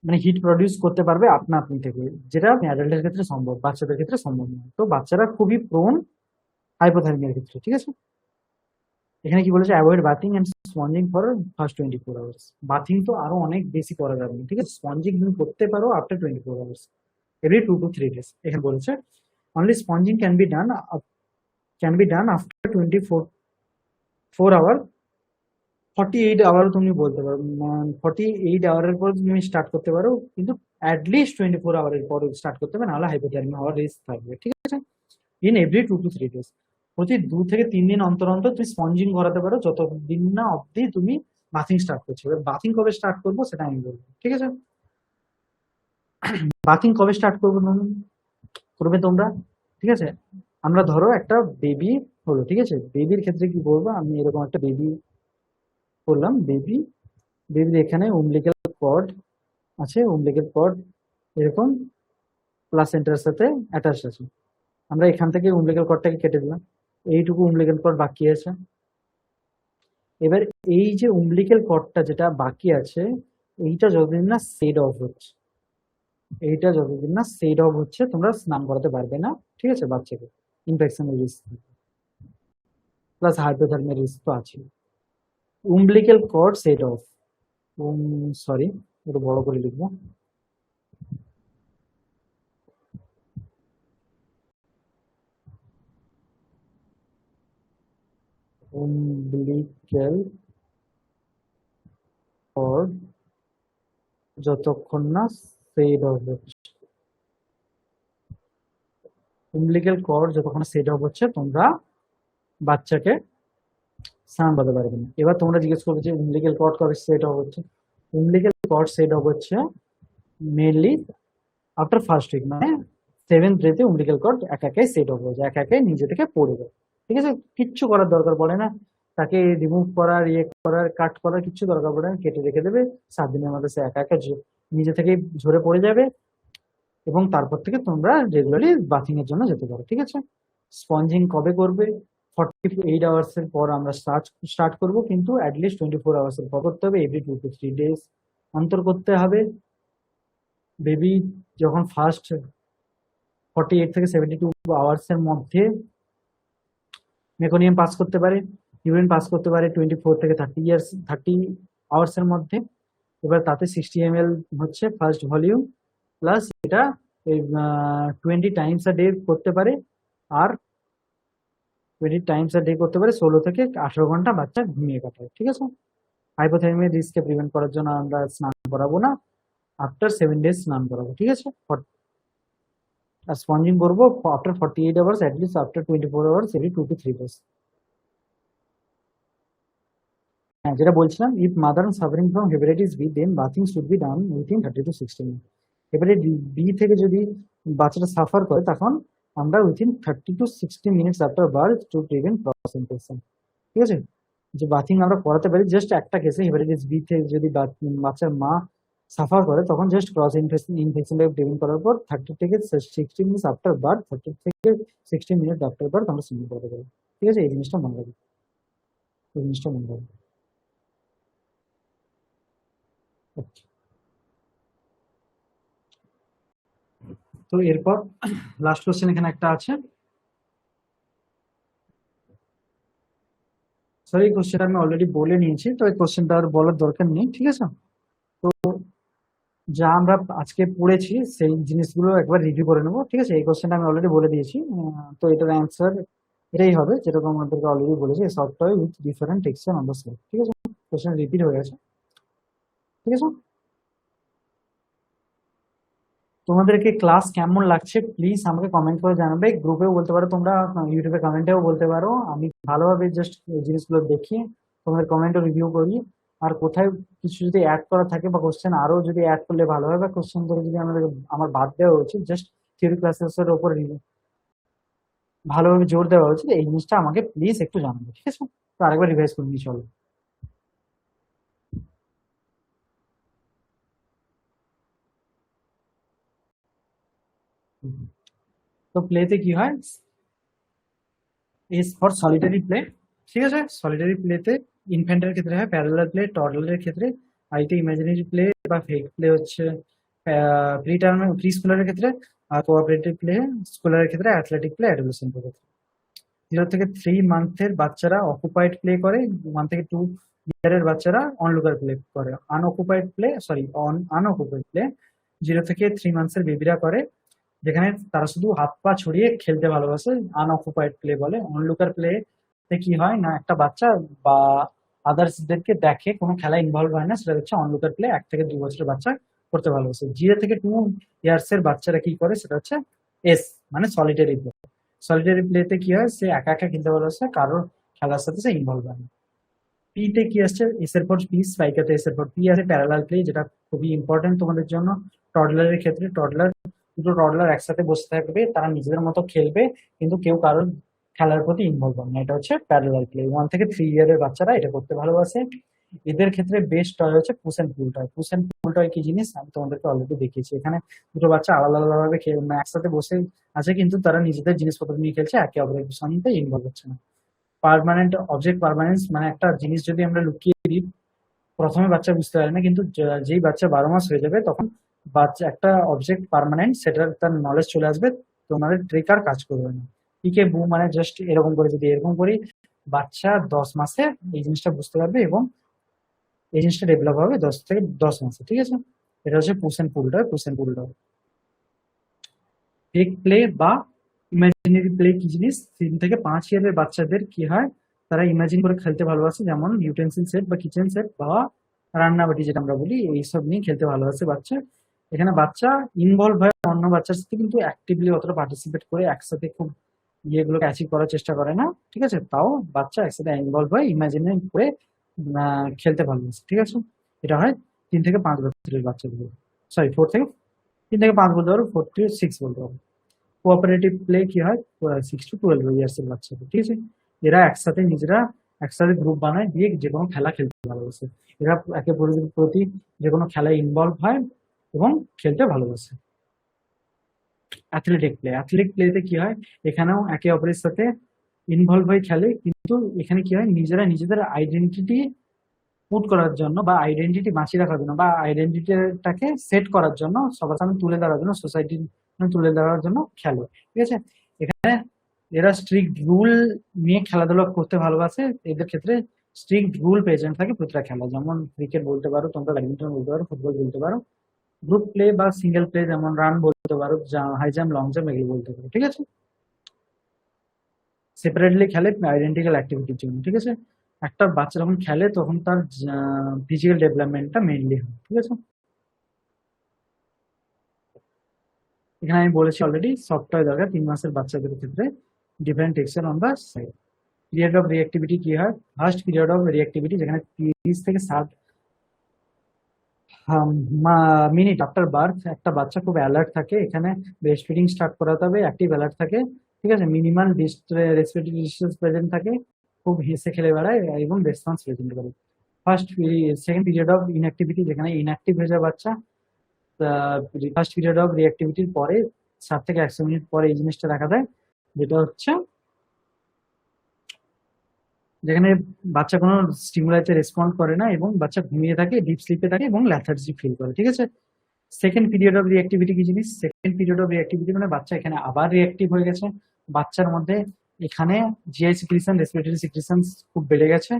মানে হিট প্রডিউস করতে পারবে আপনা আপনি থেকে, যেটা অ্যাডাল্টের ক্ষেত্রে সম্ভব, বাচ্চাদের ক্ষেত্রে সম্ভব নয়। তো বাচ্চারা খুবই প্রোন হাইপোথার্মিয়ার ক্ষেত্রে। ঠিক আছে, এখানে কি বলেছে, avoid bathing and sponging for first 24 hours. Bathing তো আরো অনেক বেশি করা যাবে না, ঠিক আছে, স্পঞ্জিং তুমি করতে পারো after 24 hours, every 2 to 3 days। এখানে বলেছে only sponging can be done after 24 hour. 48 hour তুমি বলতে পারো, 48 আওয়ারের পর তুমি স্টার্ট করতে পারো, কিন্তু অ্যাটলিস্ট 24 আওয়ারের পর স্টার্ট করতে হবে, নাহলে হাইপোথার্মিয়া হওয়ার রিস্ক থাকবে। ঠিক আছে, ইন এভরি 2 to 3 days, প্রতি 2 থেকে 3 দিন অন্তর অন্তর তুমি স্পঞ্জিং করাতে পারো, যতদিন না অবধি তুমি বাথিং স্টার্ট করছো। এবার বাথিং কবে স্টার্ট করবো সেটা আমি বলবো। ঠিক আছে, বাথিং কবে স্টার্ট করবে তোমরা? ঠিক আছে, আমরা ধরো একটা বেবি হলো, ঠিক আছে, বেবির ক্ষেত্রে কি করবো, আমি এরকম একটা বেবি করলাম, বেবির এখানে উমলিক্যাল কর্ড আছে, উমলিক্যাল কর্ড এরকম প্লাসেন্টার সাথে অ্যাটাচ আছে। আমরা এখান থেকে উমলিক্যাল কর্ডটাকে কেটে দিলাম, এইটুকু উমলিক্যাল কর্ড বাকি আছে। এবার এই যে উমলিক্যাল কর্ডটা যেটা বাকি আছে, এইটা যতদিন না সেড অফ হচ্ছে, তোমরা স্নান করাতে পারবে না। ঠিক আছে, বাচ্চাকে ইনফেকশনের রিস্ক প্লাস হাইপোথার্মিয়ার রিস্ক তো আছে। উমলিক্যাল কর্ড সেড অফ, সরি একটু বড় করে লিখবো, umbilical cord যতক্ষণ না সেড অফ হচ্ছে, umbilical cord যতক্ষণ সেড অফ হচ্ছে তোমরা বাচ্চাকে স্নান করাতে পারবে না। এবার তোমরা জিজ্ঞেস করবে যে umbilical cord কবে সেড অফ হচ্ছে? umbilical cord সেড অফ হচ্ছে মেনলি আফটার ফার্স্ট উইক, মানে 7th ডেতে umbilical cord একা একাই সেট অফ হয়ে যায়, একা একাই নিজে থেকে পড়ে যায়। ঠিক আছে, কিচ্ছু করার দরকার পড়ে না, তাকে রিমুভ করার, কাট করার কিচ্ছু দরকার পড়ে না, কেটে রেখে দেবে, 7 দিনের মধ্যে সে একা একা নিজে থেকে ঝরে পড়ে যাবে, এবং তারপর থেকে তোমরা রেগুলারলি বাথিং এর জন্য যেতে পারো। ঠিক আছে, স্পঞ্জিং কবে করবে? 48 আওয়ার্স এর পর আমরা স্টার্ট করব, কিন্তু অ্যাটলিস্ট 24 আওয়ার্স এর পর করতে হবে, এভরি 2 to 3 days অন্তর করতে হবে। বেবি যখন ফার্স্ট 48 থেকে 72 আওয়ার্স এর মধ্যে মেকোনিয়াম পাস করতে পারে, ইউরিন পাস করতে পারে 24 থেকে 30 আওয়ার্স এর মধ্যে। এবার তাতে 60 ml হচ্ছে ফার্স্ট ভলিউম, প্লাস এটা 20 টাইমস আ ডে করতে পারে, আর 20 টাইমস আ ডে করতে পারে, 16 থেকে 18 ঘন্টা বাচ্চা ঘুমিয়ে কাটায়। ঠিক আছে, হাইপোথার্মিয়া রিস্ককে প্রিভেন্ট করার জন্য আমরা স্নান করাবো না, আফটার 7 days স্নান করাবো। ঠিক আছে, আর স্পঞ্জিং করবো after 48 hours, at least after 24 hours, every 2 to 3 days। হ্যাঁ, যেটা বলছিলাম, if mother suffering from hepatitis B then bathing should be done within 30 to 60 minute. Hepatitis B থেকে যদি বাচ্চাটা সাফার করে তখন আমরা within 30 to 60 minutes after birth to prevent cross infection. ঠিক আছে, যে বাথিং আমরা করাতে পারি জাস্ট একটা কেসে, হেপাটাইটিস বি থেকে যদি বাচ্চার মা সাফার করে তখন জাস্ট ক্রস ইনফেকশনটাকে প্রিভেন্ট করার পর 30 থেকে 60 মিনিটস আফটার বার্থ, 30 থেকে 60 মিনিট আফটার বার্থ আমরা সুইমিং করতে পারি। ঠিক আছে, এই জিনিসটা মনে রাখবে, এই জিনিসটা মনে রাখবে। তো এরপর লাস্ট কোশ্চেন এখানে একটা আছে, সরি এই কোশ্চেনটা আমি অলরেডি বলে নিয়েছি, তো এই কোশ্চেনটা আর বলার দরকার নেই। ঠিক আছে, তো যা আমরা আজকে পড়েছি সেই জিনিসগুলো একবার রিভিউ করে নেবো। ঠিক আছে, এই কোশ্চেনটা আমি অলরেডি বলে দিয়েছি, তো এটার অ্যান্সার এটাই হবে যেরকম আমাদেরকে অলরেডি বলেছি, software with different texture on the set. ঠিক আছে, কোশ্চেন রিপিট হয়ে গেছে। ঠিক আছে, তোমাদেরকে ক্লাস কেমন লাগছে প্লিজ আমাকে কমেন্ট করে জানাবে, গ্রুপেও বলতে পারো তোমরা, ইউটিউবে কমেন্টেও বলতে পারো। আমি ভালোভাবে জাস্ট জিনিসগুলো দেখি, তোমাদের কমেন্টও রিভিউ করি। আর কোথায় কিছু যদি অ্যাড করা থাকে বা কোশ্চেন আরো যদি অ্যাড করলে ভালো হয়, বা কোশ্চেন করে যদি আমাদের আমার বাদ দেওয়া উচিত, জাস্ট থিওরি ক্লাসের ওপর ভালোভাবে জোর দেওয়া উচিত, এই জিনিসটা আমাকে প্লিজ একটু জানাবে। ঠিক আছে, তো আরেকবার রিভাইজ করে নিই, চলো। তো প্লেতে কি হয়, এস ফর সলিটারি প্লে। ঠিক আছে, সলিটারি প্লেতে ইনফ্যান্টের ক্ষেত্রে হয়, প্যারালাল প্লে টডলারের ক্ষেত্রে, আইতে ইমাজিনারি প্লে বা ফেক প্লে হচ্ছে প্রি স্কুলারের ক্ষেত্রে, আর কোঅপারেটিভ প্লে স্কুলারের ক্ষেত্রে, অ্যাথলেটিক প্লে অ্যাডোলেসেন্টের ক্ষেত্রে। 0 থেকে 3 মান্থের বাচ্চারা অকুপাইড প্লে করে, 1 থেকে 2 ইয়ারের বাচ্চারা অনলুকার প্লে করে। আনঅকুপাইড প্লে 0 থেকে 3 মান্থের বেবিরা করে, যেখানে তারা শুধু হাত পা ছড়িয়ে খেলতে ভালোবাসে, আনঅকুপাইড প্লে বলে। অনলুকার প্লে তে কি হয় না, একটা বাচ্চা বা আদার্সদেরকে দেখে, কোনো খেলায় ইনভলভ হয় না, সেটা হচ্ছে অনলুকার প্লে। 1 থেকে 2 বছরের বাচ্চা করতে ভালোবাসে। 0 থেকে 2 ইয়ার্স এর বাচ্চারা কি করে, সেটা হচ্ছে এস, মানে সলিটারি প্লে। সলিটারি প্লেতে কি হয়, সে একা একা খেলতে ভালোবাসে, কারোর খেলার সাথে সে ইনভলভ হয় না। পিতে কি আসছে, এস এর পর পি, স্ট্রাইকারতে এস এর পর পি আছে, প্যারালাল প্লে, যেটা খুবই ইম্পর্টেন্ট তোমাদের জন্য। টডলারের ক্ষেত্রে দুটো টডলার একসাথে বসে থাকবে, তারা নিজেদের মতো খেলবে, কিন্তু কেউ কারোর খেলার প্রতি ইনভলভ হবে না, এটা হচ্ছে প্যারালাল প্লে। 1 থেকে 3 ইয়ারের বাচ্চারা এটা করতে ভালোবাসে। এদের ক্ষেত্রে বেস্ট টয় হচ্ছে push and pull toy. Push and pull toy কি জিনিস আমি তোমাদেরকে অলরেডি দেখিয়েছি। এখানে দুটো বাচ্চা আলাদা আলাদা ভাবে একসাথে বসে আছে, কিন্তু তারা নিজেদের জিনিসপত্র নিয়ে খেলছে, একে অপরের সঙ্গে ইনভলভ হচ্ছে না। পার্মানেন্ট অবজেক্ট পার্মানেন্স, মানে একটা জিনিস যদি আমরা লুকিয়ে দিই, প্রথমে বাচ্চা বুঝতে পারে না, কিন্তু যেই বাচ্চা 12 মাস হয়ে যাবে তখন বাচ্চা একটা অবজেক্ট পার্মানেন্ট, সেটার তার নলেজ চলে আসবে, তোমাদের ট্রিক আর কাজ করবে না। পিকে বু মানে জাস্ট এরকম করে, যদি এরকম করি, বাচ্চা 10 মাসে এই জিনিসটা বুঝতে পারবে এবং এই জিনিসটা ডেভেলপ হবে 10 থেকে 10 মাসে। ঠিক আছে, এটা হচ্ছে push and pull toy. Push and pull toy fake play বা ইমাজিনারি প্লে কি জিনিস, 3 থেকে 5 ইয়ারের বাচ্চাদের কি হয়, তারা ইমাজিন করে খেলতে ভালোবাসে, যেমন ইউটেন্সিল সেট বা কিচেন সেট বা রান্নাবাটি যেটা আমরা বলি, এইসব নিয়ে খেলতে ভালোবাসে বাচ্চা। এখানে বাচ্চা ইনভলভ হয় অন্য বাচ্চার সাথে, কিন্তু অ্যাক্টিভলি অতটা পার্টিসিপেট করে একসাথে খুব ইয়েগুলোকে অ্যাচিভ করার চেষ্টা করে না। ঠিক আছে, তাও বাচ্চা একসাথে ইনভলভ হয়, ইমাজিনিং করে খেলতে ভালোবাসে। ঠিক আছে, এটা হয় 3 থেকে 5 বছরের বাচ্চাদের, সরি 3 থেকে 5 বলতে পারো, 4 to 6 বলতে পারো। কোঅপারেটিভ প্লে কি হয়, 6 to 12 ইয়ার্স এর বাচ্চাদের। ঠিক আছে, এরা একসাথে গ্রুপ বানায় দিয়ে যে কোনো খেলা খেলতে ভালোবাসে। এরা একে অপরের প্রতি যে কোনো খেলায় ইনভলভ হয় এবং খেলতে ভালোবাসে। অ্যাথলেটিক প্লেতে কি হয়, এখানেও একে অপরের সাথে ইনভলভ হয়ে খেলে, কিন্তু এখানে কি হয়, নিজেরা নিজেদের আইডেন্টিটি পুট করার জন্য বা আইডেন্টিটি বাঁচিয়ে রাখার জন্য বা আইডেন্টিটিটাকে সেট করার জন্য, সবার সামনে তুলে ধরার জন্য, সোসাইটি তুলে ধরার জন্য খেলে। ঠিক আছে, এখানে এরা স্ট্রিক্ট রুল নিয়ে খেলাধুলা করতে ভালোবাসে। এদের ক্ষেত্রে স্ট্রিক্ট রুল প্রেজেন্ট থাকে প্রতিটা খেলা, যেমন ক্রিকেট বলতে পারো তোমরা, ব্যাডমিন্টন বলতে পারো, ফুটবল বলতে পারো। গ্রুপ প্লে বা সিঙ্গেল প্লে, যেমন রান বলতে পারো, হাই জাম্প, লং জাম্প, এগুলো বলতে পারো। ঠিক আছে, সেপারেটলি খেলে আইডেন্টিক্যাল অ্যাক্টিভিটির জন্য। ঠিক আছে, একটা বাচ্চা যখন খেলে তখন তার ফিজিক্যাল ডেভেলপমেন্টটা মেইনলি হয়। ঠিক আছে, এখানে আমি বলেছি অলরেডি সফটওয়্যার দরকার 3 মাসের বাচ্চাদের ক্ষেত্রে, different texture on the side. Period of reactivity কি হয়? ফার্স্ট পিরিয়ড অফ রিঅ্যাক্টিভিটি যেখানে 30 থেকে 60 মিনিট আফটার বার্থ একটা বাচ্চা খুব অ্যালার্ট থাকে, এখানে ব্রেস্ট ফিডিং স্টার্ট করাতে হবে, অ্যাক্টিভ অ্যালার্ট থাকে, ঠিক আছে, মিনিমাল রেসপিরেটরি ডিস্টেন্স প্রেজেন্ট থাকে, খুব হেসে খেলে বেড়ায় এবং রেসপন্স প্রেজেন্ট করে। সেকেন্ড পিরিয়ড অফ ইনঅ্যাক্টিভিটি যেখানে ইনঅ্যাক্টিভ হয়ে যায় বাচ্চা, ফার্স্ট পিরিয়ড অফ রিঅ্যাক্টিভিটির পরে 60 থেকে 100 মিনিট পরে এই জিনিসটা দেখা যায়, যেটা হচ্ছে যেখানে বাচ্চা কোনো স্টিমুলাইতে রেসপন্ড করে না এবং বাচ্চা ঘুমিয়ে থাকে, ডিপ স্লিপে থাকে এবং ল্যাথার্জি ফিল করে, ঠিক আছে। সেকেন্ড পিরিয়ড অফ রিঅ্যাক্টিভিটি কি জিনিস? সেকেন্ড পিরিয়ড অফ রিঅ্যাক্টিভিটি মানে বাচ্চা এখানে আবার রিঅ্যাক্টিভ হয়ে গেছে, বাচ্চার মধ্যে এখানে জিআই সিক্রিশন, রেসপিরেটরি সিক্রিশন খুব বেড়ে গেছে,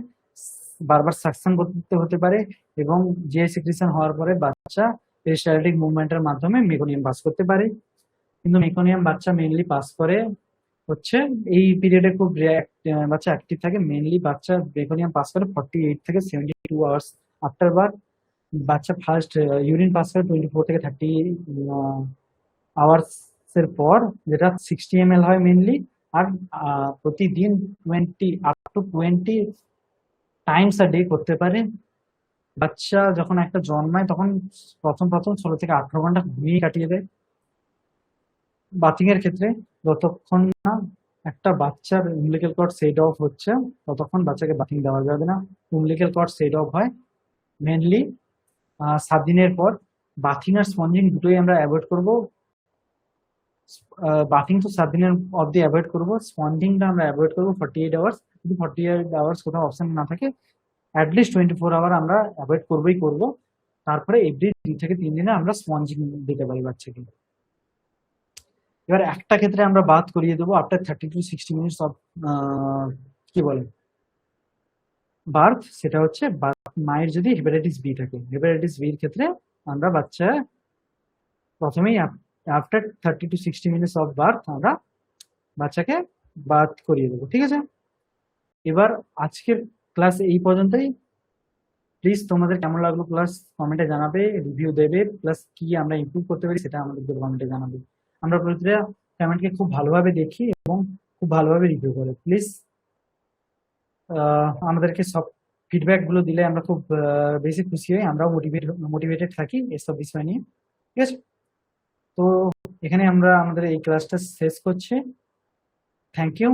বারবার সাকশন করতে হতে পারে এবং জিআই সিক্রিশন হওয়ার পরে বাচ্চা পেরিস্টালটিক মুভমেন্টের মাধ্যমে মেকোনিয়াম পাস করতে পারে। কিন্তু মেকোনিয়াম বাচ্চা মেইনলি পাস করে হচ্ছে এই পিরিয়ডে খুব বাচ্চা অ্যাক্টিভ থাকে, মেইনলি বাচ্চা মেকোনিয়াম পাস করে 48 থেকে 72 আওয়ার্স আফটার বার্থ। বাচ্চা ফার্স্ট ইউরিন পাস করে 24 থেকে 30 আওয়ার্স এর পর, যেটা 60 ml হয় মেইনলি, আর প্রতিদিন 20 টাইমস আ ডে করতে পারে। বাচ্চা যখন একটা জন্মায় তখন প্রথম 16 থেকে 18 ঘন্টা ঘুমিয়ে কাটিয়ে দেয়। বাথিং এর ক্ষেত্রে যতক্ষণ না একটা বাচ্চার উমলিক্যাল কর্ড সেট অফ হচ্ছে ততক্ষণ বাচ্চাকে বাথিং দেওয়া যাবে না। উমলিক্যাল কর্ড সেট অফ হয় মেনলি 7 দিনের পর। বাথিং আর স্পঞ্জিং দুটোই আমরা অ্যাভয়েড করবো। বাথিং তো 7 দিনের অবধি অ্যাভয়েড করবো, স্পঞ্জিংটা আমরা অ্যাভয়েড করবো 48 আওয়ার্স। যদি 48 আওয়ার্স কোথাও অপশন না থাকে, অ্যাটলিস্ট 24 আওয়ার আমরা অ্যাভয়েড করবোই করবো। তারপরে এভরি 2 থেকে 3 দিনে আমরা স্পঞ্জিং দিতে পারি বাচ্চাকে। এবার একটা ক্ষেত্রে আমরা বাদ করিয়ে দেবো আফটার 30 to 60 মিনিটস অফ কি বলে বার্থ, সেটা হচ্ছে মায়ের যদি হেপাটাইটিস বি থাকে, হেপাটাইটিস বির ক্ষেত্রে আমরা বাচ্চা প্রথমেই after 30 to 60 minutes of birth আমরা বাচ্চাকে বাদ করিয়ে দেবো, ঠিক আছে। এবার আজকের ক্লাস এই পর্যন্তই। প্লিজ তোমাদের কেমন লাগলো ক্লাস কমেন্টে জানাবে, রিভিউ দেবে, প্লাস কি আমরা ইমপ্রুভ করতে পারি সেটা আমাদের কমেন্টে জানাবে। আমরা প্রতিটা কমেন্টকে খুব ভালোভাবে দেখি এবং খুব ভালোভাবে রিভিউ করি। প্লিজ আমাদেরকে সব ফিডব্যাক গুলো দিলে আমরা খুব বেশি খুশি হই, আমরাও মোটিভেটেড থাকি এসব বিষয় নিয়ে, ঠিক আছে। তো এখানে আমরা আমাদের এই ক্লাসটা শেষ করছি। Thank you.